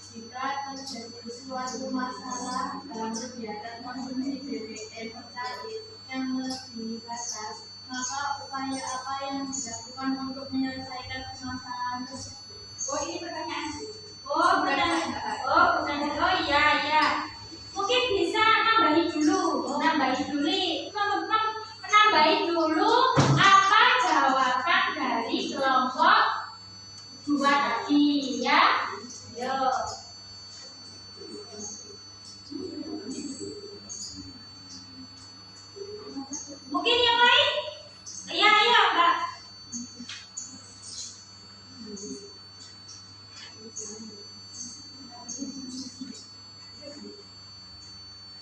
Jika terjadi suatu masalah dalam kegiatan konsumsi BBM pertalite yang melebihi batas, maka upaya apa yang dilakukan untuk menyelesaikan permasalahan tersebut? Oh, ini pertanyaan. Oh, bukan. Oh, iya. Mungkin bisa nambahi dulu. Menambahi dulu apa jawaban dari kelompok 2 tadi ya. Yo. Mungkin yang lain? Iya, Mbak.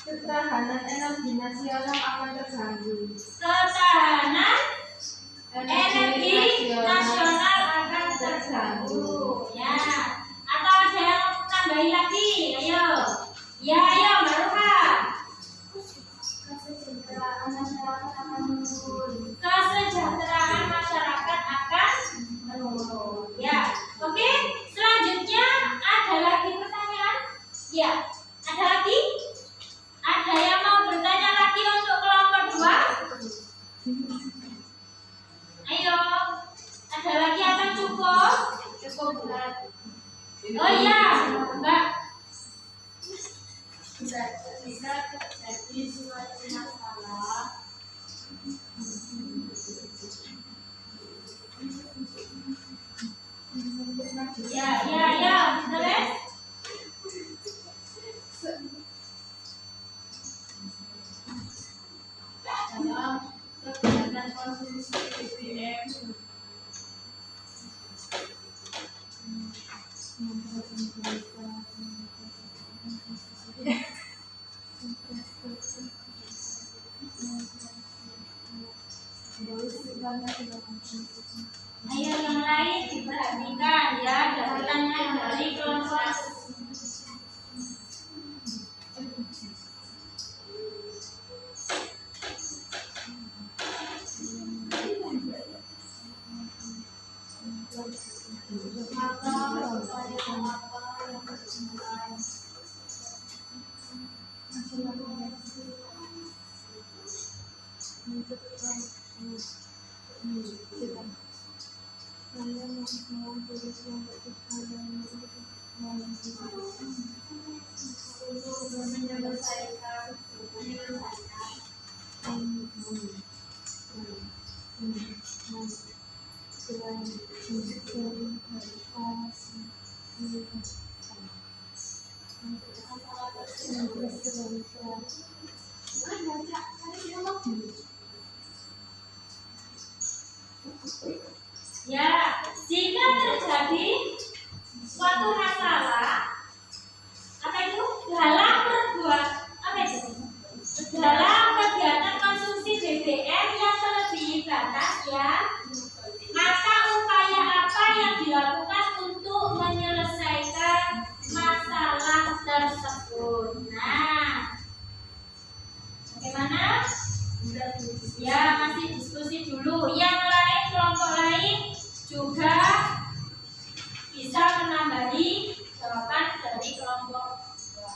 Ketahanan energi nasional akan terganggu. Ketahanan energi nasional akan terganggu ya. Atau ada yang tambahin lagi? Ayo. Ya, ayo Mbak Ruha. Kesejahteraan masyarakat akan menurun. Kesejahteraan masyarakat akan menurun. Ya. Oke, selanjutnya ada lagi pertanyaan? Ya. Ada lagi? Ada yang mau bertanya lagi untuk kelompok 2? Ayo. Ada lagi atau cukup? Cukup berat. Oh iya, Mbak. Bisa terjadi suatu masalah Ya, terus? dalam kegiatan konsumsi BBM. Ayo yang lain diperhatikan ya, datanya dari kelompok. Ya, jika terjadi suatu masalah, apa itu? Dalam berbuat, apa itu? Dalam kegiatan konsumsi BBM yang melebihi batas ya, maka upaya apa yang dilakukan untuk menyelesaikan masalah tersebut? Nah, bagaimana? Ya, masih diskusi dulu. Yang lain, kelompok lain juga bisa menambahi jawaban dari kelompok dua.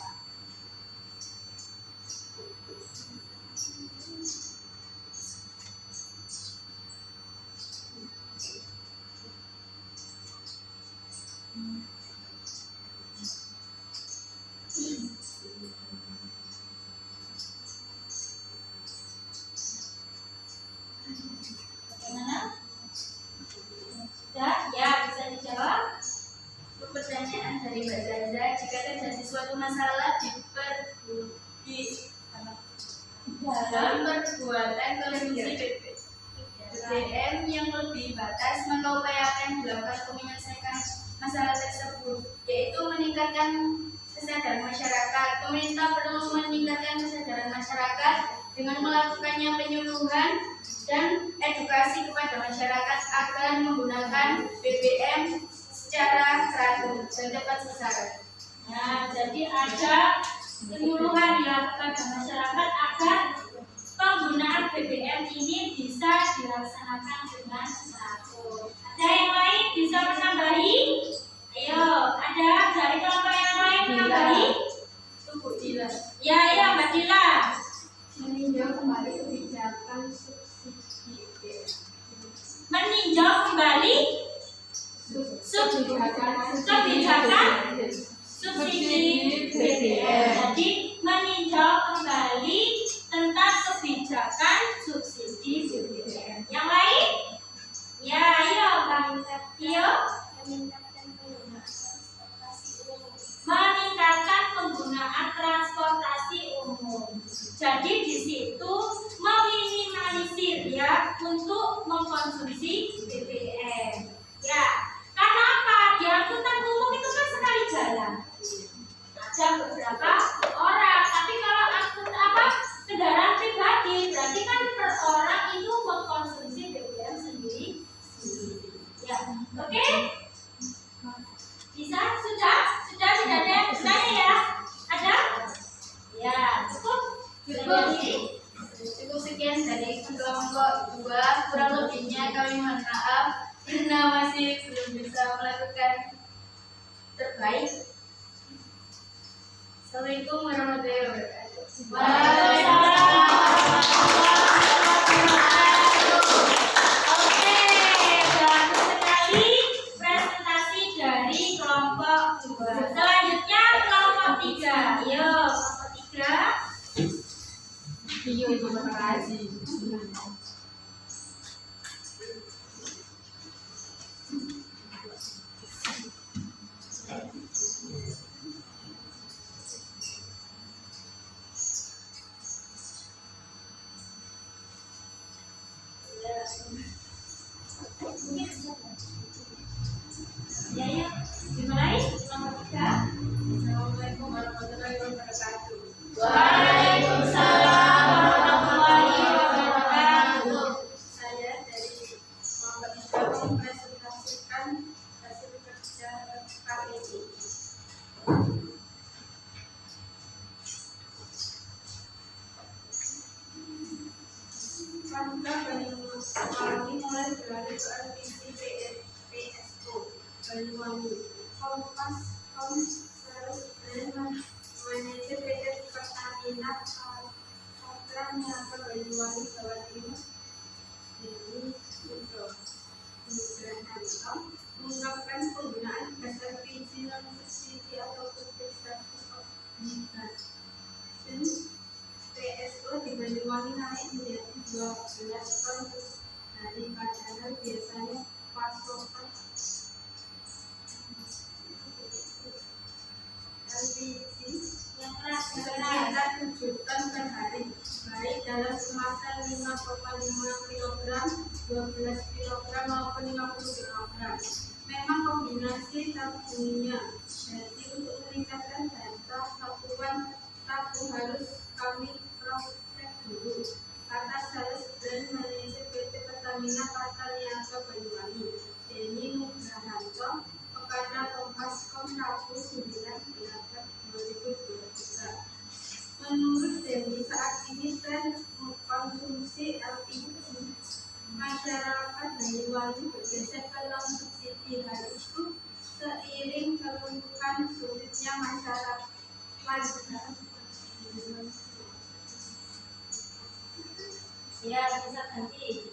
Bagaimana? Ya, bisa dijawab. Pertanyaan dari Mbak Zaza, jika terjadi suatu masalah dalam perbuatan konsumsi BBM yang lebih batas, maka upaya apa yang dilakukan untuk menyelesaikan masalah tersebut? Yaitu meningkatkan kesadaran masyarakat. Pemerintah perlu meningkatkan kesadaran masyarakat dengan melakukannya penyuluhan dan edukasi kepada masyarakat agar menggunakan BBM secara teratur dan tepat sasaran. Nah, jadi ada penyuluhan ya kepada masyarakat agar penggunaan BBM ini bisa dilaksanakan dengan teratur. Ada yang lain bisa menambahi? Ayo, ada dari kelompok yang lain menambahi? Tunggu Dila. Ya, ya Mbak Dila. Meninjau kembali kebijakan subsidi BBM. Meninjau kembali kebijakan subsidi BBM. Jadi meninjau kembali tentang kebijakan subsidi BBM. Yang lain? Ya, ayo Bang Tio. Meningkatkan penggunaan transportasi umum. Jadi di situ meminimalisir ya untuk mengkonsumsi BBM. Ya, karena apa? Di angkutan umum itu kan sekali jalan. Ada beberapa orang, tapi kalau kendaraan pribadi, berarti kan per orang itu mengkonsumsi BBM sendiri. Ya, oke? Bisa? Sudah tidak ada yang bertanya ya? Ada? Ya, cukup. Cukup sekian dari kelompok 2. Kurang lebihnya kami mohon maaf karena masih belum bisa melakukan terbaik. Assalamualaikum warahmatullahi wabarakatuh. Oke, bagus sekali presentasi dari kelompok 2. Selanjutnya kelompok 3. Ayo, kelompok 3. Iya, terima kasih. Ya, ya. Dimulai kelompok 3. Assalamualaikum warahmatullahi wabarakatuh. Waalaikumsalam warahmatullahi wabarakatuh. Saya Hamka Banyuwangi mulai beralih ke LPG PSO Banyuwangi. Kompas Manajer PT Pertamina Putra Niaga Banyuwangi Jawa Timur ini Nugrahanto mengungkapkan penggunaan gas LPG non subsidi atau public service obligation PSO di Banyuwangi naik menjadi 12 ton per hari, padahal biasanya pasokan LPG yang keras sekitar 7 ton per hari, baik dalam kemasan 5,5 kg, 12 kg maupun 50 kg. Memang kombinasi tabungnya, jadi untuk meningkatkan data satuan tabung harus kami cross check dulu. Kata sales brand manajer PT Pertamina Niaga Banyuwangi Denny Nugrahanto kepada Kompas.com Rabu 9 November 2023. Menurut Denny, saat ini tren konsumsi LPG masyarakat Banyuwangi bergeser ke non subsidi. Hal itu seiring keluhan sulitnya masyarakat. ya bisa ganti.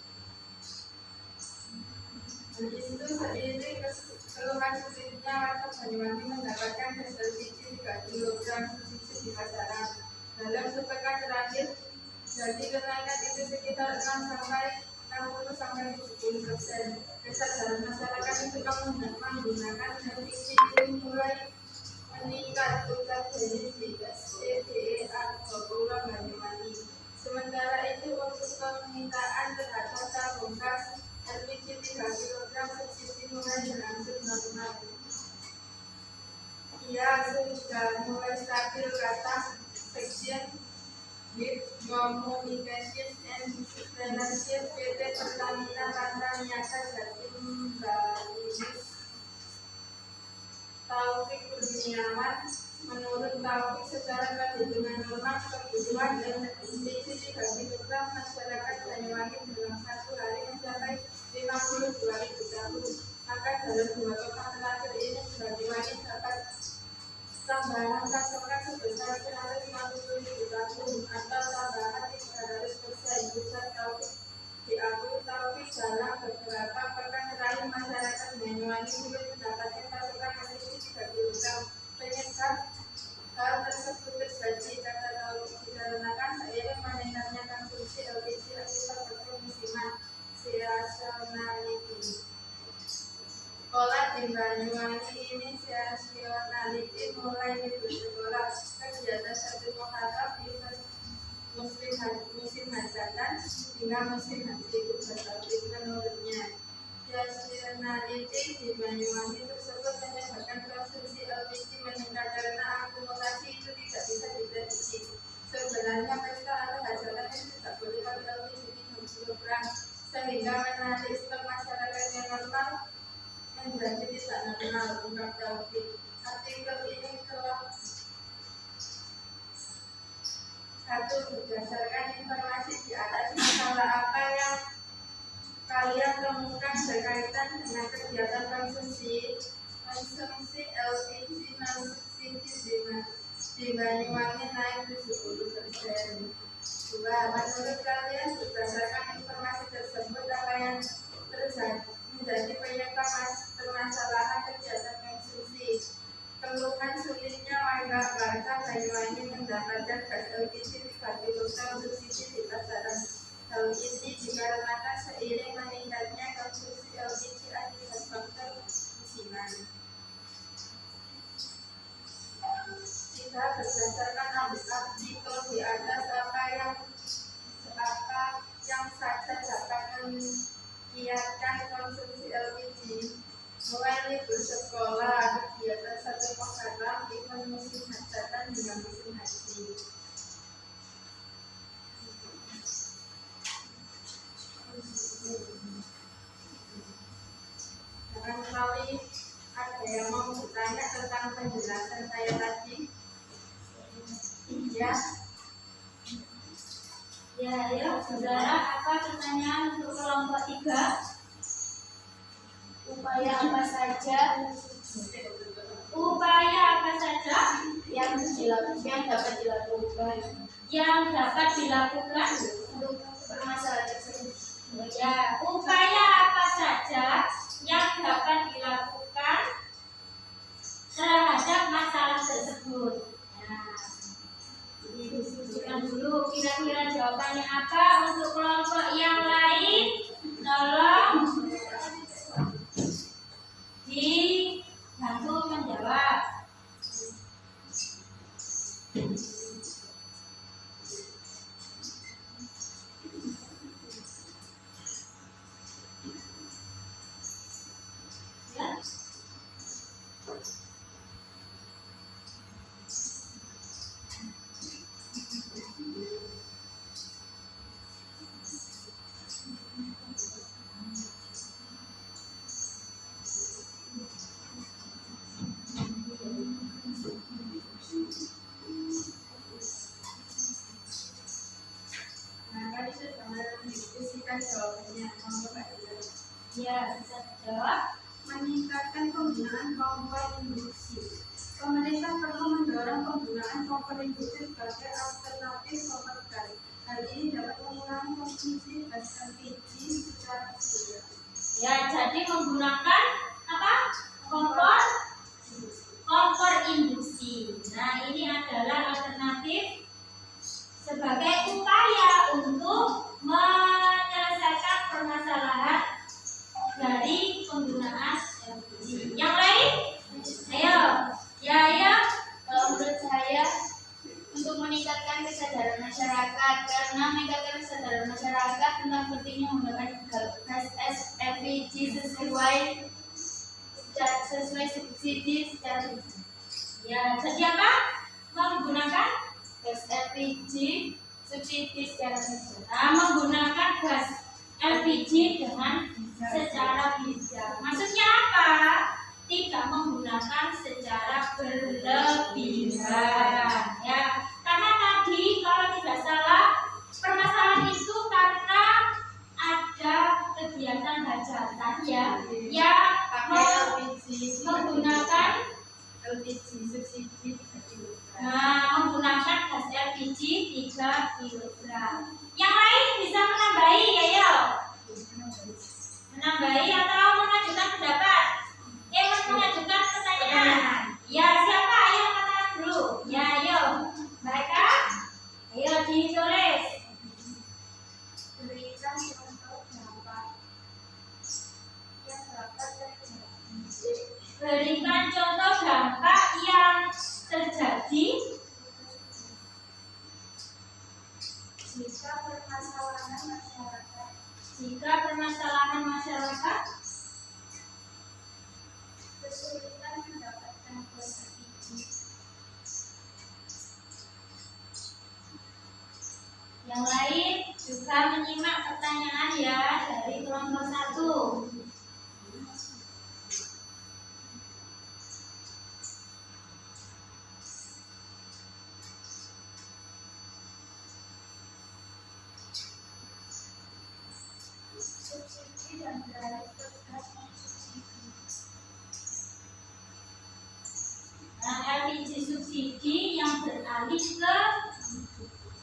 Jadi itu seiring keluhan sulitnya warga Banyuwangi mendapatkan gas LPG 3 kg subsidi di pasaran. Dalam sepekan terakhir, jadi kenaikan itu sekitar 60-70%. Kesadaran masyarakat untuk menggunakan LPG ini mulai meningkat, terjadi di SPDA Pulau Banyuwangi. Sementara itu untuk permintaan terhadap tabung gas LPG 3 kg subsidi mulai berangsur normal. Ia sudah mulai stabil, kata Sekjen With Communication and Financial PT Pertamina Niaga Jatim Taufik Kurniawan. Menurut Taufik, secara perhitungan normal kebutuhan LPG 3 kg masyarakat Banyuwangi dalam satu hari mencapai 52.000 tabung. Maka dalam 2 pekan terakhir ini Banyuwangi dapat tambahan pasokan sebesar 150.000 tabung atau tambahan 300%. Pusat Taufik diakui Taufik dalam beberapa pekan terakhir masyarakat Banyuwangi sulit mendapatkan pasokan LPG 3 kg. Penyebab hal tersebut terjadi, kata Taufik, dikarenakan seiring meningkatnya konsumsi LPG akibat permusiman seasonality. Sekolah di Banyuwangi ini seasonality mulai bersekolah kegiatan 1 Muharram di musim hajatan hingga musim haji itu berlanjut. Menurutnya, seasonality di Banyuwangi tersebut menyebabkan konsumsi LPG meningkat karena akumulasi itu tidak bisa diprediksi. Sebenarnya pesta atau hajatan itu tidak boleh pakai LPG 3 kg sehingga menarik stok masyarakat yang normal menjadi tidak normal, ungkap Taufik. Artikel ini telah berdasarkan informasi di atas. Masalah apa yang kalian temukan berkaitan dengan kegiatan konsumsi LPG non subsidi di Banyuwangi naik 70%. Menurut kalian, berdasarkan informasi tersebut, apa yang terjadi menjadi penyebab permasalahan kegiatan konsumsi? Keluhan sulitnya warga Banyuwangi mendapatkan gas LPG 3 kg subsidi di pasaran. Hal ini dikarenakan seiring meningkatnya konsumsi LPG akibat faktor musiman. Jika berdasarkan artikel di atas, apa yang saja dapat mengiakan konsumsi LPG? Mulai libur sekolah, kegiatan 1 Muharram, event musim hajatan hingga musim haji. Barangkali ada yang mau bertanya tentang penjelasan saya tadi? Ya. Ya, saudara apa pertanyaan untuk kelompok 3? Upaya apa saja Upaya apa saja yang dapat dilakukan yang dapat dilakukan? untuk permasalahan tersebut? Ya, upaya apa saja yang dapat dilakukan terhadap masalah tersebut? Nah, diskusikan dulu kira-kira jawabannya apa. Untuk kelompok yang lain, tolong dibantu menjawab. Ya. Nah, tadi sudah mendiskusikan jawabannya. Monggo Pak Dila. Ya, bisa dijawab. Meningkatkan penggunaan kompor induksi. Pemerintah perlu mendorong penggunaan kompor induksi sebagai alternatif kompor gas. Hal ini dapat mengurangi konsumsi gas LPG secara signifikan. Ya, jadi menggunakan apa? Kompor induksi. Nah, ini adalah alternatif sebagai upaya untuk menyelesaikan permasalahan dari penggunaan LPG. Yang lain? Ayo. Ya. Kalau menurut saya untuk meningkatkan kesadaran masyarakat, karena meningkatkan kesadaran masyarakat tentang pentingnya menggunakan gas LPG sesuai subsidi secara bijak. Ya, jadi apa? Menggunakan Gas LPG subsidi secara bijak. menggunakan gas LPG dengan secara bijak. Maksudnya apa? Tidak menggunakan secara berlebihan. Ya, karena tadi kalau tidak salah permasalahan itu karena ada kegiatan hajatan ya, yang menggunakan LPG subsidi 3 kg. menggunakan gas LPG 3 kg. Yang lain bisa menambahi ya, yo. Menambahi atau mengajukan pendapat? Mengajukan pertanyaan. Ya, siapa? Ayo katakan dulu. Ya, ayo. Mereka? Ayo ditulis. Berikan contoh dampak yang dapat terjadi Berikan contoh dampak yang terjadi jika permasalahan masyarakat kesulitan mendapatkan gas LPG. Yang lain juga menyimak pertanyaan ya dari kelompok 1. Subsidi dan beralih ke gas non-subsidi. Nah, LPG subsidi yang beralih ke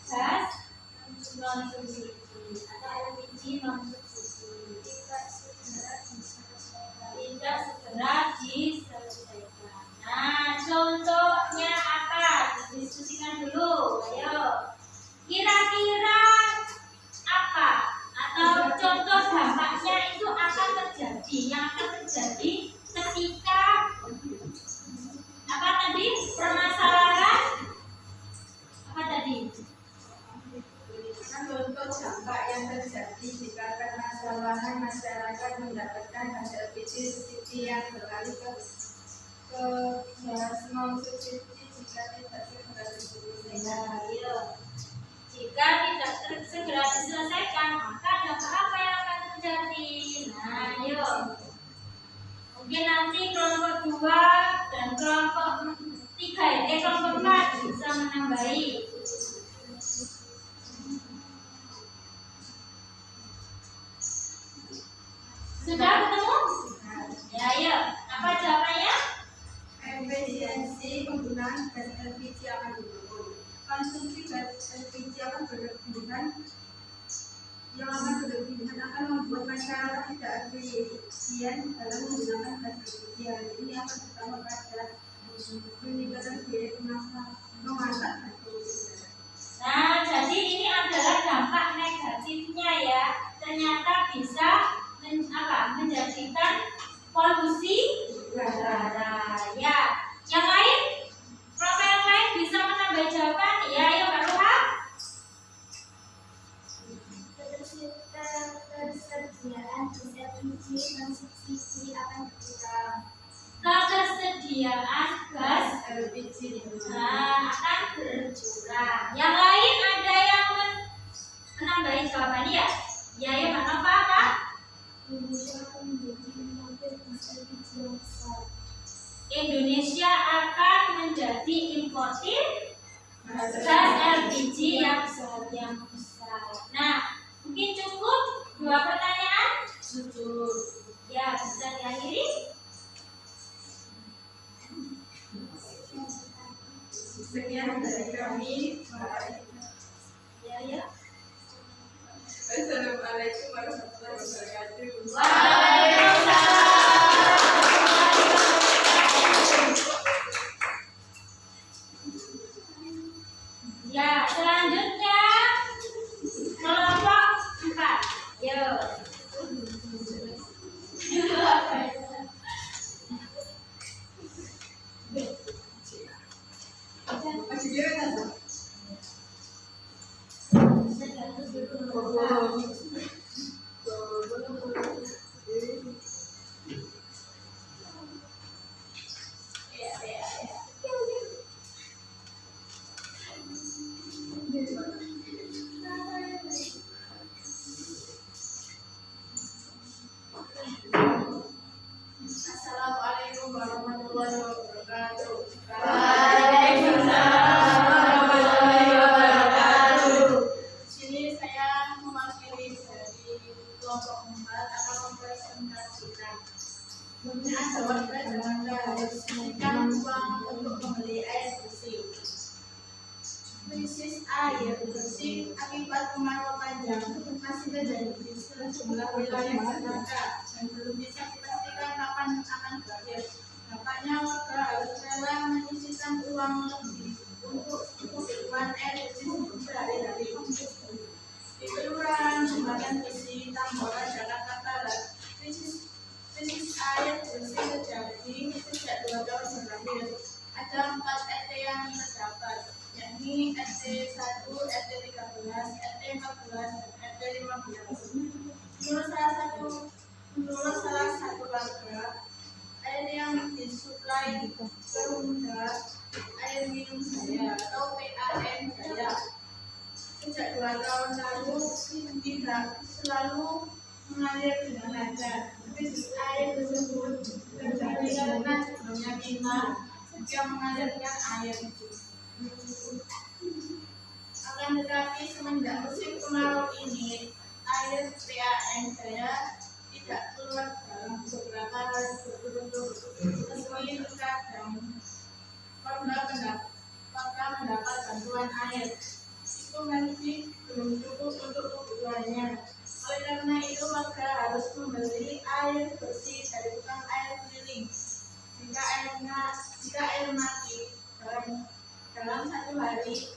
gas non-subsidi atau LPG non-subsidi tidak segera diselesaikan. Nah, contohnya apa? Diskusikan dulu. Ayo. Kira-kira apa? Atau contoh dampaknya itu akan terjadi. Yang akan terjadi ketika apa tadi? Permasalahan apa tadi? Contoh dampak yang terjadi jika permasalahan masyarakat mendapatkan gas LPG subsidi yang beralih ke gas non-subsidi jika tidak segera diselesaikan. Nah, iya. Jika tidak segera diselesaikan, maka dampak apa yang akan terjadi? Nah, yuk. Mungkin nanti kelompok 2 dan kelompok 3, kelompok 4 bisa menambahi. konsumsi gas LPG akan berlebihan akan membuat masyarakat tidak efisien dalam menggunakan gas LPG. Ini akan berdampak pada peningkatan biaya memasak gas LPG. Nah, jadi ini adalah dampak negatifnya ya. Ternyata bisa menjadikan polusi udara. Ya, yang lain, kelompok yang lain bisa menambah jawaban. Ya, ayo Mbak Ruha. Ketersediaan gas LPG dan subsidi akan berkurang. Ketersediaan gas LPG akan berkurang. Yang lain ada yang menambahi jawaban ya? Ya, ayo Mbak Nova apa? Indonesia akan menjadi importer gas LPG yang besar. Indonesia akan menjadi importir gas LPG yang besar. Nah, mungkin cukup 2 pertanyaan? Cukup. Ya, bisa diakhiri. Sekian dari kami. Ya. Assalamualaikum warahmatullahi wabarakatuh. Waalaikumsalam. Ya, selanjutnya kelompok 4. Yuk. Assalamualaikum warahmatullahi wabarakatuh. Waalaikumsalam warahmatullahi wabarakatuh. Di sini saya mewakili dari kelompok 4 akan mempresentasikan penggunaan warga Jakarta harus menyediakan uang untuk membeli air bersih. Krisis air bersih akibat kemarau panjang masih terjadi di sejumlah wilayah Jakarta dan belum bisa dipastikan kapan akan berakhir. Nampaknya warga harus rela menyisihkan uang lebih untuk kebutuhan air bersih sehari-hari. Di Kelurahan Jembatan Besi, Tambora, Jakarta Barat, krisis air bersih terjadi sejak 2 tahun terakhir. Ada 4 RT yang terdapat, yakni RT 1, RT 13, RT 14, dan RT 15. Menurut salah satu warga, air yang disuplai Perumda Air Minum Jaya atau PAN Jaya sejak 2 tahun lalu tidak selalu mengalir dengan lancar. Krisis air tersebut terjadi karena jebolnya pipa yang mengalirkan air. Akan tetapi semenjak musim kemarau ini, air PAN Jaya tidak keluar dalam beberapa hari berturut-turut. Meski terkadang warga mendapat bantuan air, itu masih belum cukup untuk kebutuhannya. Oleh karena itu, warga harus membeli air bersih dari tukang air keliling. Jika air mati dalam 1 hari,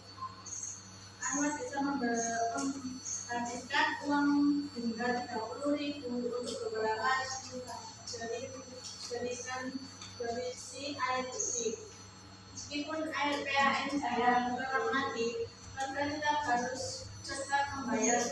Anwar bisa menghabiskan uang hingga 30.000 untuk beberapa jerikan berisi air bersih. Meskipun air PAN Jaya telah mati, warga tetap harus membayar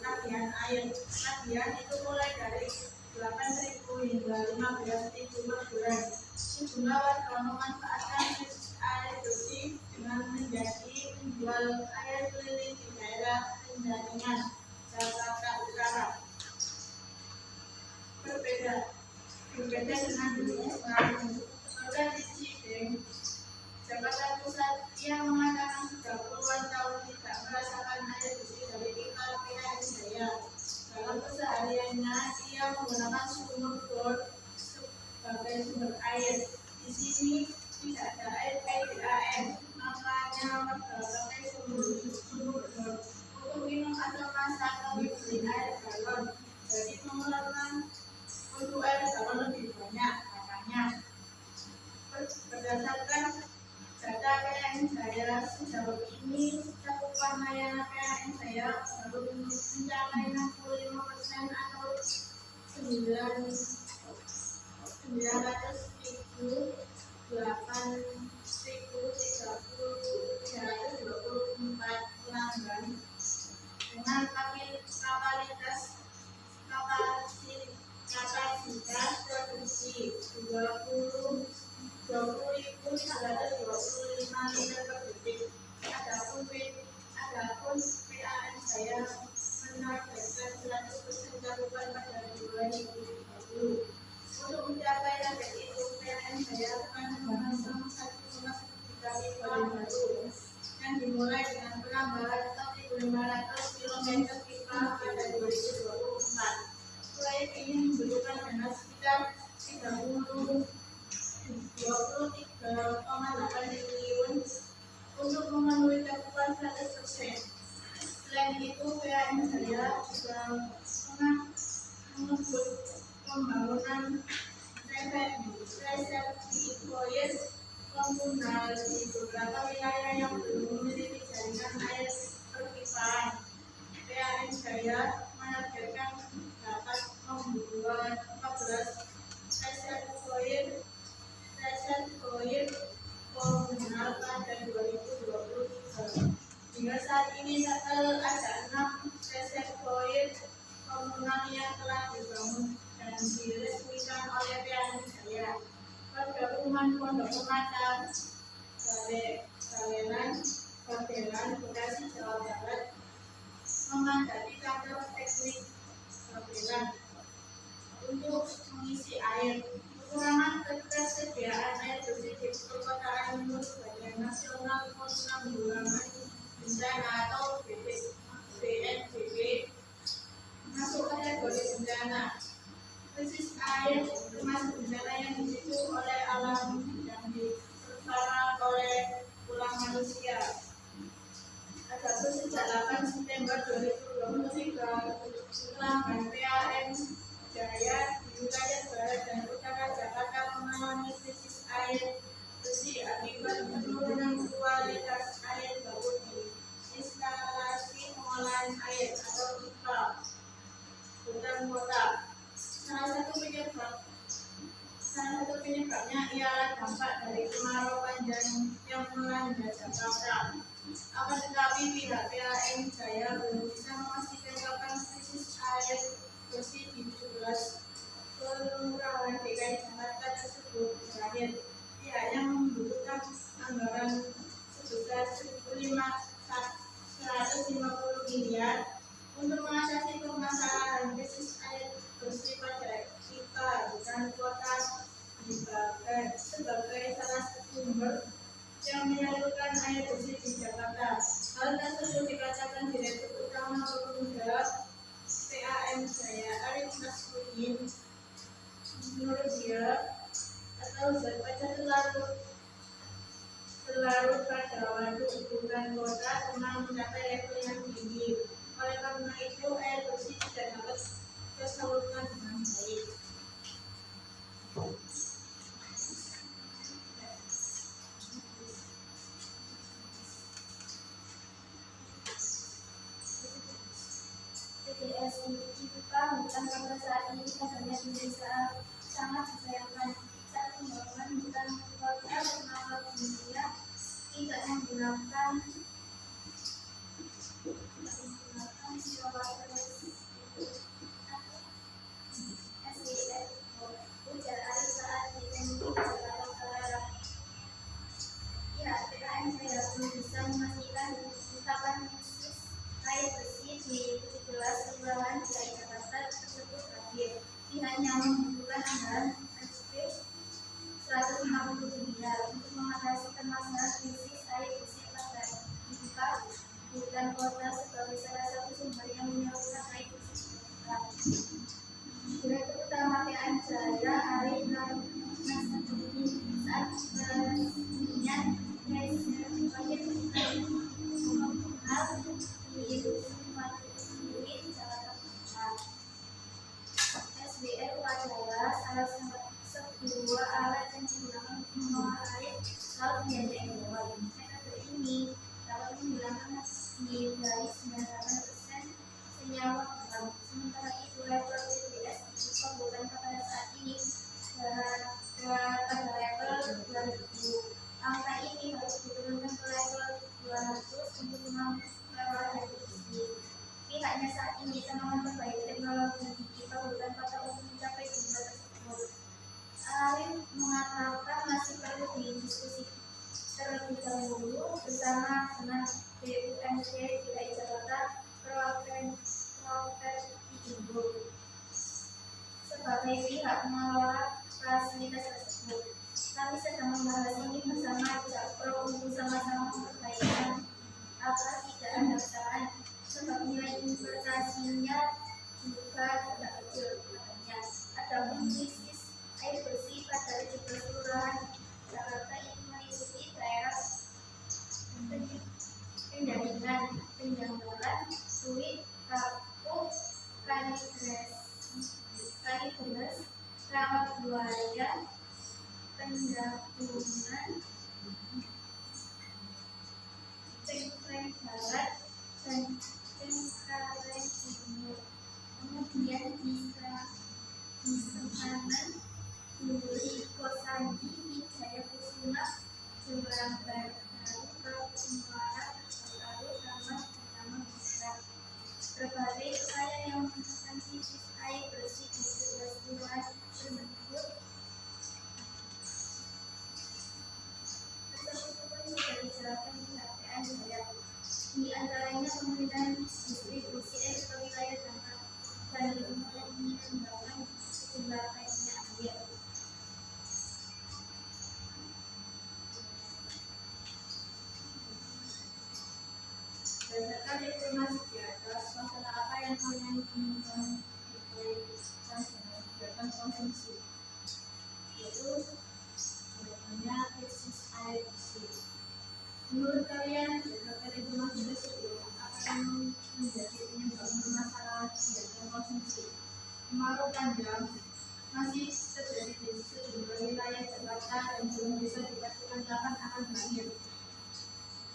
tagihan air. Tagihan itu mulai dari 8.000 hingga 15.000 per bulan. Sejumlah warga memanfaatkan krisis air bersih dengan menjual air keliling di daerah Penjaringan, Jakarta Utara. Berbeda dengan dunia sekarang, warga di Cideng, Jakarta Pusat, ia mengatakan sudah puluhan tahun tidak merasakan air bersih dari pipa PAN Jaya. Dalam kesehariannya, ia menggunakan sumur bor sebagai sumber air. Di sini tidak ada air PAN, makanya warga pakai mengeluarkan untuk air galon lebih banyak, makanya berdasarkan data PLN Jaya sejauh ini cakupan layanan PLN Jaya baru mencapai 65% atau 908.324 pelanggan dengan kapasitas produksi 20.925 liter per detik. Adapun PLN Jaya menargetkan 100% cakupan pada 2030. Untuk mencapai target itu, PLN Jaya akan memasang 1,1 juta pipa baru yang dimulai dengan penambahan 1.500 km pipa pada 2024. Proyek ini membutuhkan dana sekitar 23,8 triliun untuk memenuhi cakupan 100%. Selain itu, PLN Jaya juga mengebut pembangunan reservoir komunal di beberapa wilayah yang belum memiliki jaringan air perpipaan. PLN Jaya menargetkan dapat membuat 14 reservoir komunal pada 2023. Hingga saat ini ada 6 reservoir komunal yang telah dibangun dan diresmikan oleh PLN Jaya. Warga Perumahan Pondok Pematang, Babelan, Bekasi, Jawa Barat memadati kantor teknik Babelan untuk mengisi air. Kekurangan ketersediaan air bersih di perkotaan menurut Badan Nasional Penanggulangan Bencana atau BNPB masuk kategori bencana. Krisis air termasuk bencana yang dipicu oleh alam dan diperparah oleh ulah manusia. Adapun sejak 8 September 2023, pelanggan PLN Jaya di wilayah barat dan utara Jakarta mengalami krisis air bersih akibat penurunan kualitas air baku di instalasi pengolahan air atau IPA hutan kota. Salah satu penyebabnya ialah dampak dari kemarau panjang yang melanda Jakarta. Akan tetapi pihak PLN Jaya belum bisa memastikan kapan krisis air bersih di 17 kelurahan DKI Jakarta tersebut berakhir. Pihaknya membutuhkan anggaran sebesar 150 miliar untuk mengatasi permasalahan krisis air bersih pada kita bukan kota sebagai salah satu sumber yang menyalurkan air bersih di Jakarta. Hal tersebut dikatakan Direktur Utama Pemuda PLN Jaya Arif Nasruddin. Menurut dia, atau zat pacar terlarut pada waduk bukan kota pernah mencapai level yang tinggi. Oleh karena itu, air bersih tidak dapat tersalurkan dengan baik. Kita bukan pada saat ini katanya desa sangat disayangkan saat pembangunan hutan kota bernama India tidak menggunakan SDF ujar Arif saat ditemui Jakarta Utara. Ya, PLN Jaya belum bisa memastikan kapan krisis air bersih di 17 kelurahan di Jakarta tersebut berakhir. Pihaknya membutuhkan anggaran SP 150 miliar untuk mengatasi permasalahan krisis air bersih pada IPA bukan kota sebagai salah satu sumber yang menyalurkan air bersih di Jakarta. Direktur Utama PLN Jaya Arif Nasruddin saat peresmian reservoir komunal di Sumatera Jakarta Pusat. sebuah alat yang digunakan untuk mengolah air laut menjadi air. Metode ini dapat menghilangkan meski dari 98% senyawa logam. Sementara itu, level BPS di Kabupaten pada saat ini pada level 2000. Angka ini harus diturunkan ke level 200 untuk mengelola air bersih. Pihaknya saat ini tengah memperbaiki teknologi di Kabupaten Kota untuk mencapai jumlah tersebut. Arif mengatakan masih perlu didiskusi terlebih dahulu bersama dengan BUMD DKI Jakarta Properti Ibu sebagai pihak pengelola fasilitas tersebut. Kami sedang membahas ini bersama Jakpro untuk sama-sama memperbaikinya agar tidak ada kesalahan, sebab nilai investasinya juga tidak kecil katanya. Adapun krisis air bersih pada 17 kelurahan Jakarta ini meliputi daerah Penjaringan, Suwit, Kapuk, Kalideres, Ramat Buaya, Pendapungan, Cengkareng Barat, dan Cengkareng Timur. Kemudian di Semanan, Duri Kosambi, Wijaya Kusuma, Jemberang Barat, Muara, Lalu Ramat, Pertama Besar. Berbagai upaya yang menekan krisis air bersih di 11 kelurahan tersebut pun sudah dijalankan di HPN Jaya. Di antaranya pemerintahan distribusi air ke wilayah dampak dan mengembangkan sejumlah lainnya air. Berdasarkan informasi di atas, masalah apa yang kalian inginkan dikaitan dengan kegiatan konsumsi, yaitu adanya krisis air bersih. Menurut kalian, berdasarkan informasi tersebut, apa yang menjadi penyebab permasalahan kegiatan konsumsi? Kemarau panjang masih terjadi di sejumlah wilayah Jakarta dan belum bisa dipastikan kapan akan berakhir.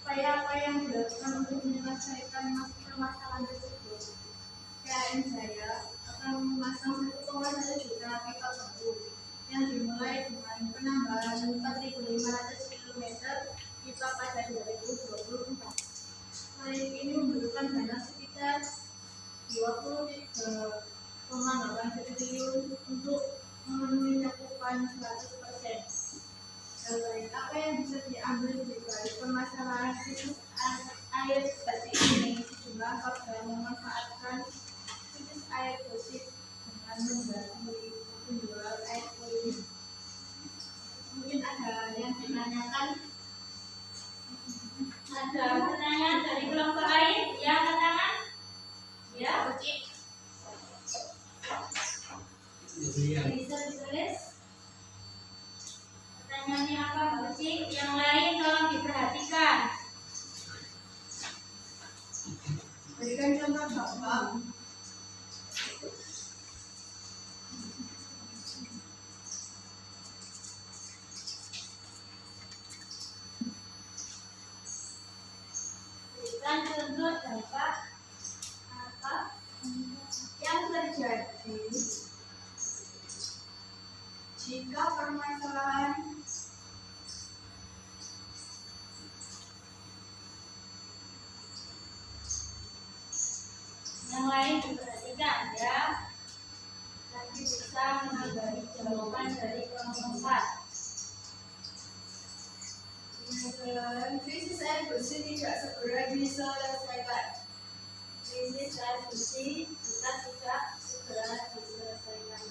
Upaya apa yang dilakukan untuk menyelesaikan permasalahan tersebut? PAN Jaya akan memasang 1,1 juta pipa baru yang dimulai dengan penambahan 4.500 km pipa pada 2024. Proyek ini membutuhkan dana sekitar 23,8 triliun untuk memenuhi cakupan 100%. Apa yang bisa diambil dari permasalahan krisis air bersih ini? Sejumlah faktor memanfaatkan krisis air bersih dengan menjadi penjual air purifier. Mungkin ada yang ditanyakan? Ada pertanyaan dari kelompok lain? Ya, angkat tangan. Ya, Uci. Bisa ditulis. Pertanyaannya apa, Mbak Uci? Yang lain tolong diperhatikan. Berikan contoh Bapak. Berikan contoh dampak apa Yang terjadi jika permasalahan yang lain diperhatikan ya. Nanti bisa mengambil jawaban dari kelompok 4. krisis air bersih tidak segera diselesaikan. Krisis air bersih kita tidak segera diselesaikan.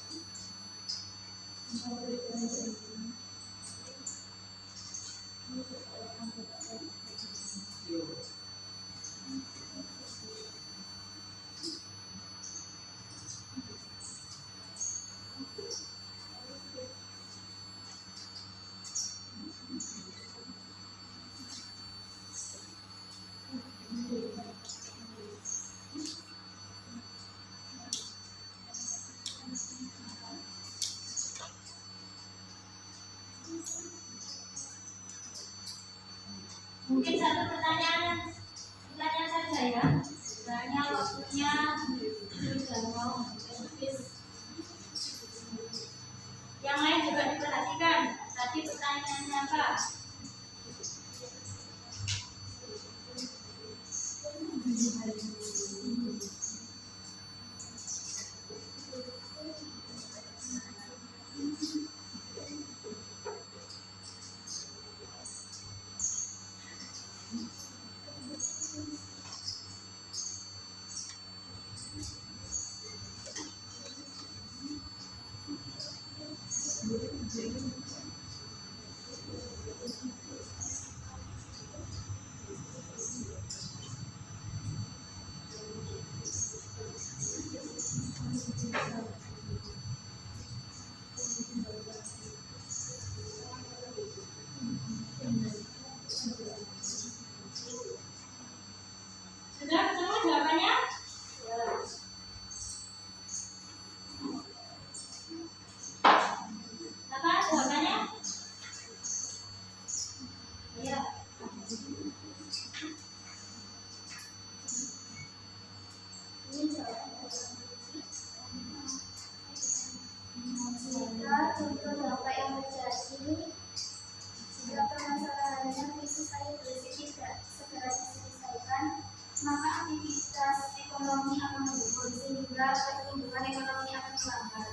terlambat.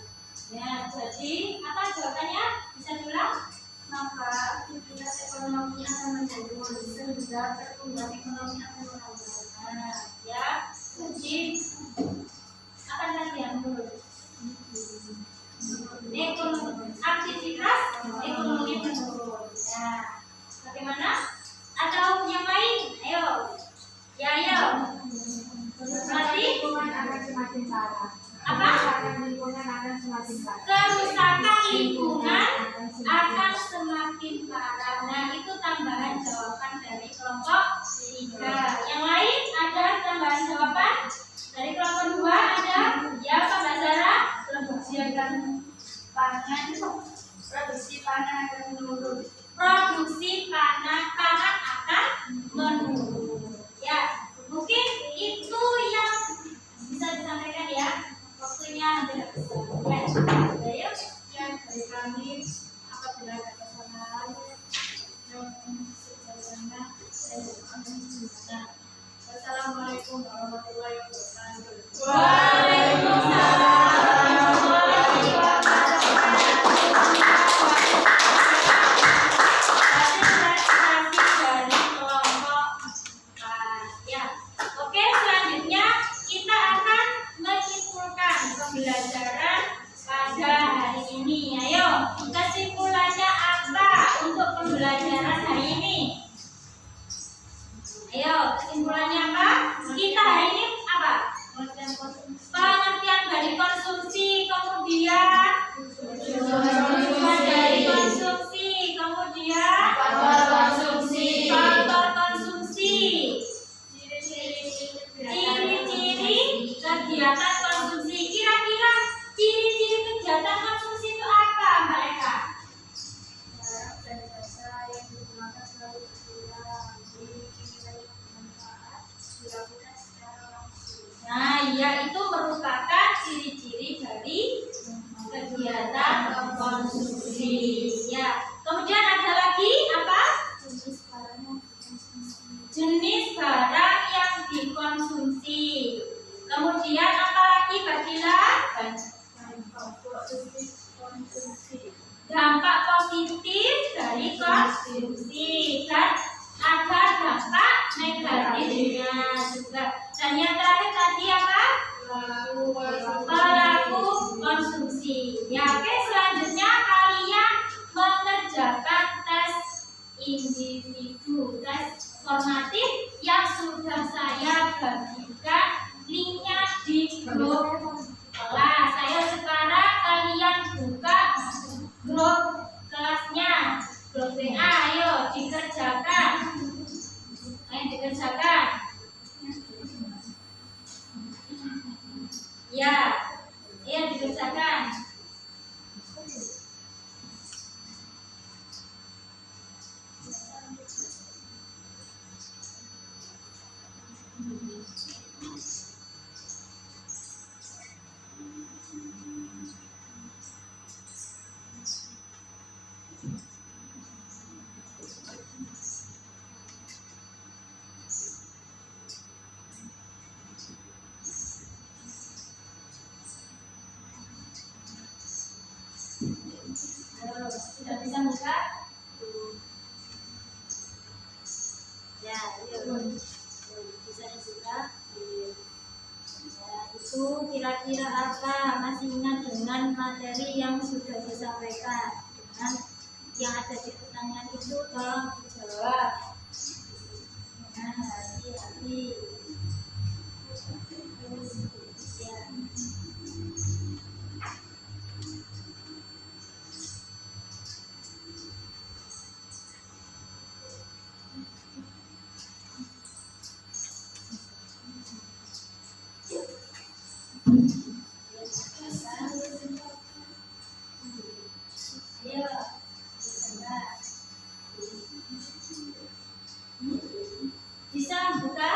Ya, jadi apa jawabannya? Bisa diulang? Maka aktivitas ekonomi akan menurun sehingga pertumbuhan ekonomi akan melambat. Nah, ya, jadi apa tadi yang menurun? Aktivitas ekonomi menurun. Nah, bagaimana? Atau yang lain? Ayo, ya ayo. Berarti akan semakin parah. apa? Lingkungan akan semakin parah. Kerusakan lingkungan akan semakin parah. Nah, itu tambahan jawaban dari kelompok 3. Yang lain ada tambahan jawaban? Dari kelompok 2 ada? Ya, Pak Mbak Zara? Produksi akan menurun. Produksi pangan akan menurun. Ya, mungkin itu yang bisa disampaikan ya. Waktunya tidak bisa. Ya, Ya, dari kami apabila ada kesalahan yang sebagaimana Wassalamualaikum warahmatullahi wabarakatuh. Waalaikumsalam warahmatullahi wabarakatuh. Dari kelompok 4. Ya. Oke, selanjutnya kita akan menyimpulkan pembelajaran pada hari ini. Ayo, kesimpulannya apa untuk pembelajaran hari ini? Ayo, kesimpulannya apa? Kita hari ini apa? Pengertian dari konsumsi, kemudian dari konsumsi, kemudian faktor konsumsi, ciri-ciri kegiatan konsumsi. Kira-kira ciri-ciri kegiatan konsumsi itu apa, Mbak Eka? Jarak dan jasa yang digunakan selalu berulang, dinilai bermanfaat, dilakukan secara langsung. Nah, ya itu merupakan ciri-ciri dari kegiatan konsumsi. Ya. Kemudian ada lagi apa? Jenis barang yang Jenis barang yang dikonsumsi, dikonsumsi. Kemudian apa lagi, Mbak Gila? Dampak positif dari konsumsi dan ada dampak negatifnya juga. Dan yang terakhir tadi apa? Pelaku konsumsi. Ya, oke, selanjutnya kalian mengerjakan tes individu, tes formatif yang sudah saya bagikan linknya di grup kelas. Ayo sekarang kalian buka grup kelasnya, grup WA. Ayo dikerjakan. Ayo dikerjakan. Ya, ayo dikerjakan. Sudah bisa buka? Ya, yuk. Bisa dibuka. Ya, itu kira-kira apa? Masih ingat dengan materi yang sudah disampaikan? Dengan yang ada di pertanyaan itu tolong dijawab. Dengan hati-hati. Ya. Ayo, bisa buka?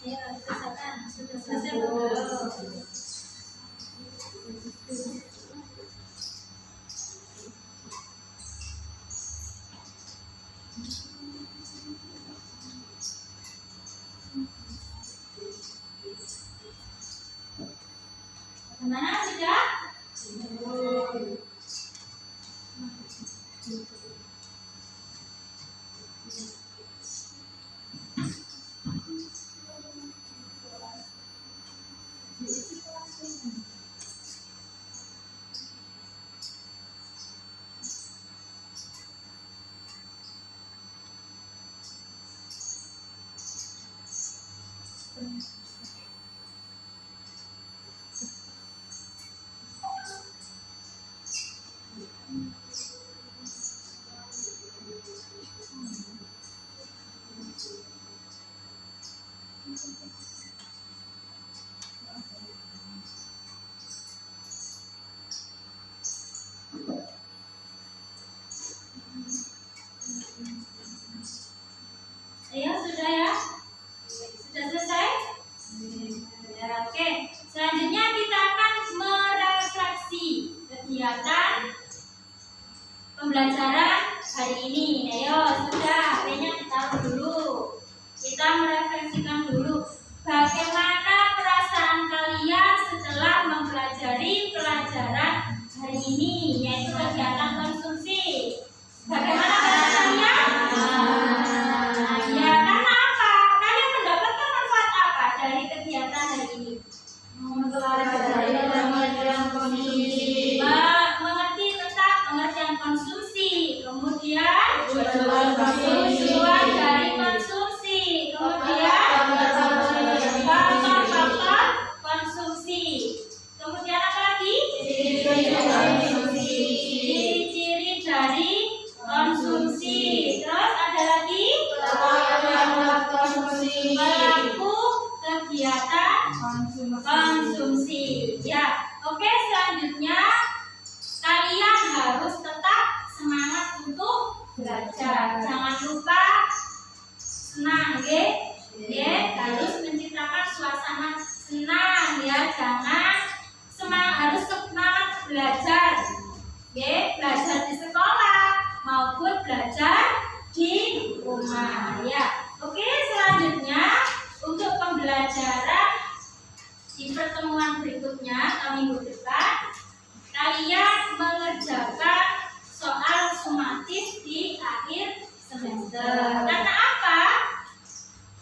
Ya, sudah selesai belum? Bagaimana sudah? Ya, sudah ya? Sudah selesai? Ya, oke. Selanjutnya kita akan merefleksi kegiatan pembelajaran hari ini. Ayo, sudah, HP-nya ditaruh dulu. Kita merefleksikan dulu bagaimana perasaan kalian setelah mempelajari pelajaran hari ini, yaitu kegiatan konsumsi. Bagaimana perasaannya? Ya, karena apa? Kalian mendapatkan manfaat apa dari kegiatan hari ini? Mengerti tentang pengertian konsumsi, kemudian tujuan dari konsumsi, kemudian faktor-faktor konsumsi, kemudian apa lagi? Ciri-ciri dari konsumsi. Terus ada lagi pelaku kegiatan konsumsi. Ya, oke. Selanjutnya kalian harus tetap semangat untuk belajar. Jangan lupa senang, harus menciptakan suasana senang ya. Jangan harus semangat belajar, belajar di sekolah maupun belajar di rumah ya. Oke, selanjutnya untuk pembelajaran di pertemuan berikutnya atau minggu depan, kalian mengerjakan soal sumatif di akhir semester. Karena apa?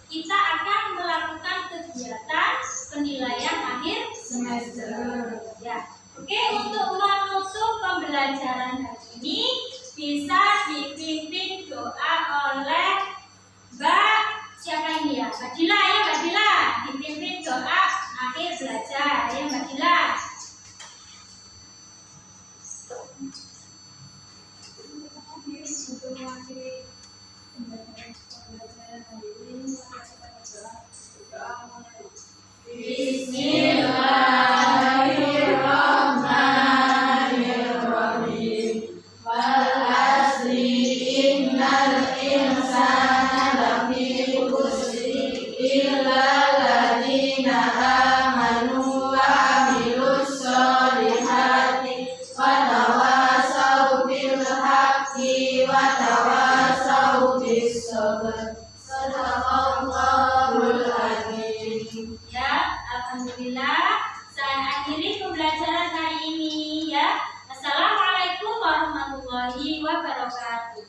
Kita akan melakukan kegiatan penilaian akhir semester. Ya, oke. Untuk menutup pembelajaran hari ini bisa dipimpin doa oleh Mbak siapa ini ya? Mbak Dila ya, Mbak Dila. Dipimpin doa akhir belajar ya, Mbak Dila. Bismillahirrahmanirrahim. Wal asri innal insana lafi khusri illa alladziina aamanu wa amilus solihati wa tawasaw bil haqqi wa tawasaw bis sabr. Sadaqallahul azim. Ya, alhamdulillah. Saya akhiri pembelajaran hari ini ya. Assalamualaikum warahmatullahi wabarakatuh.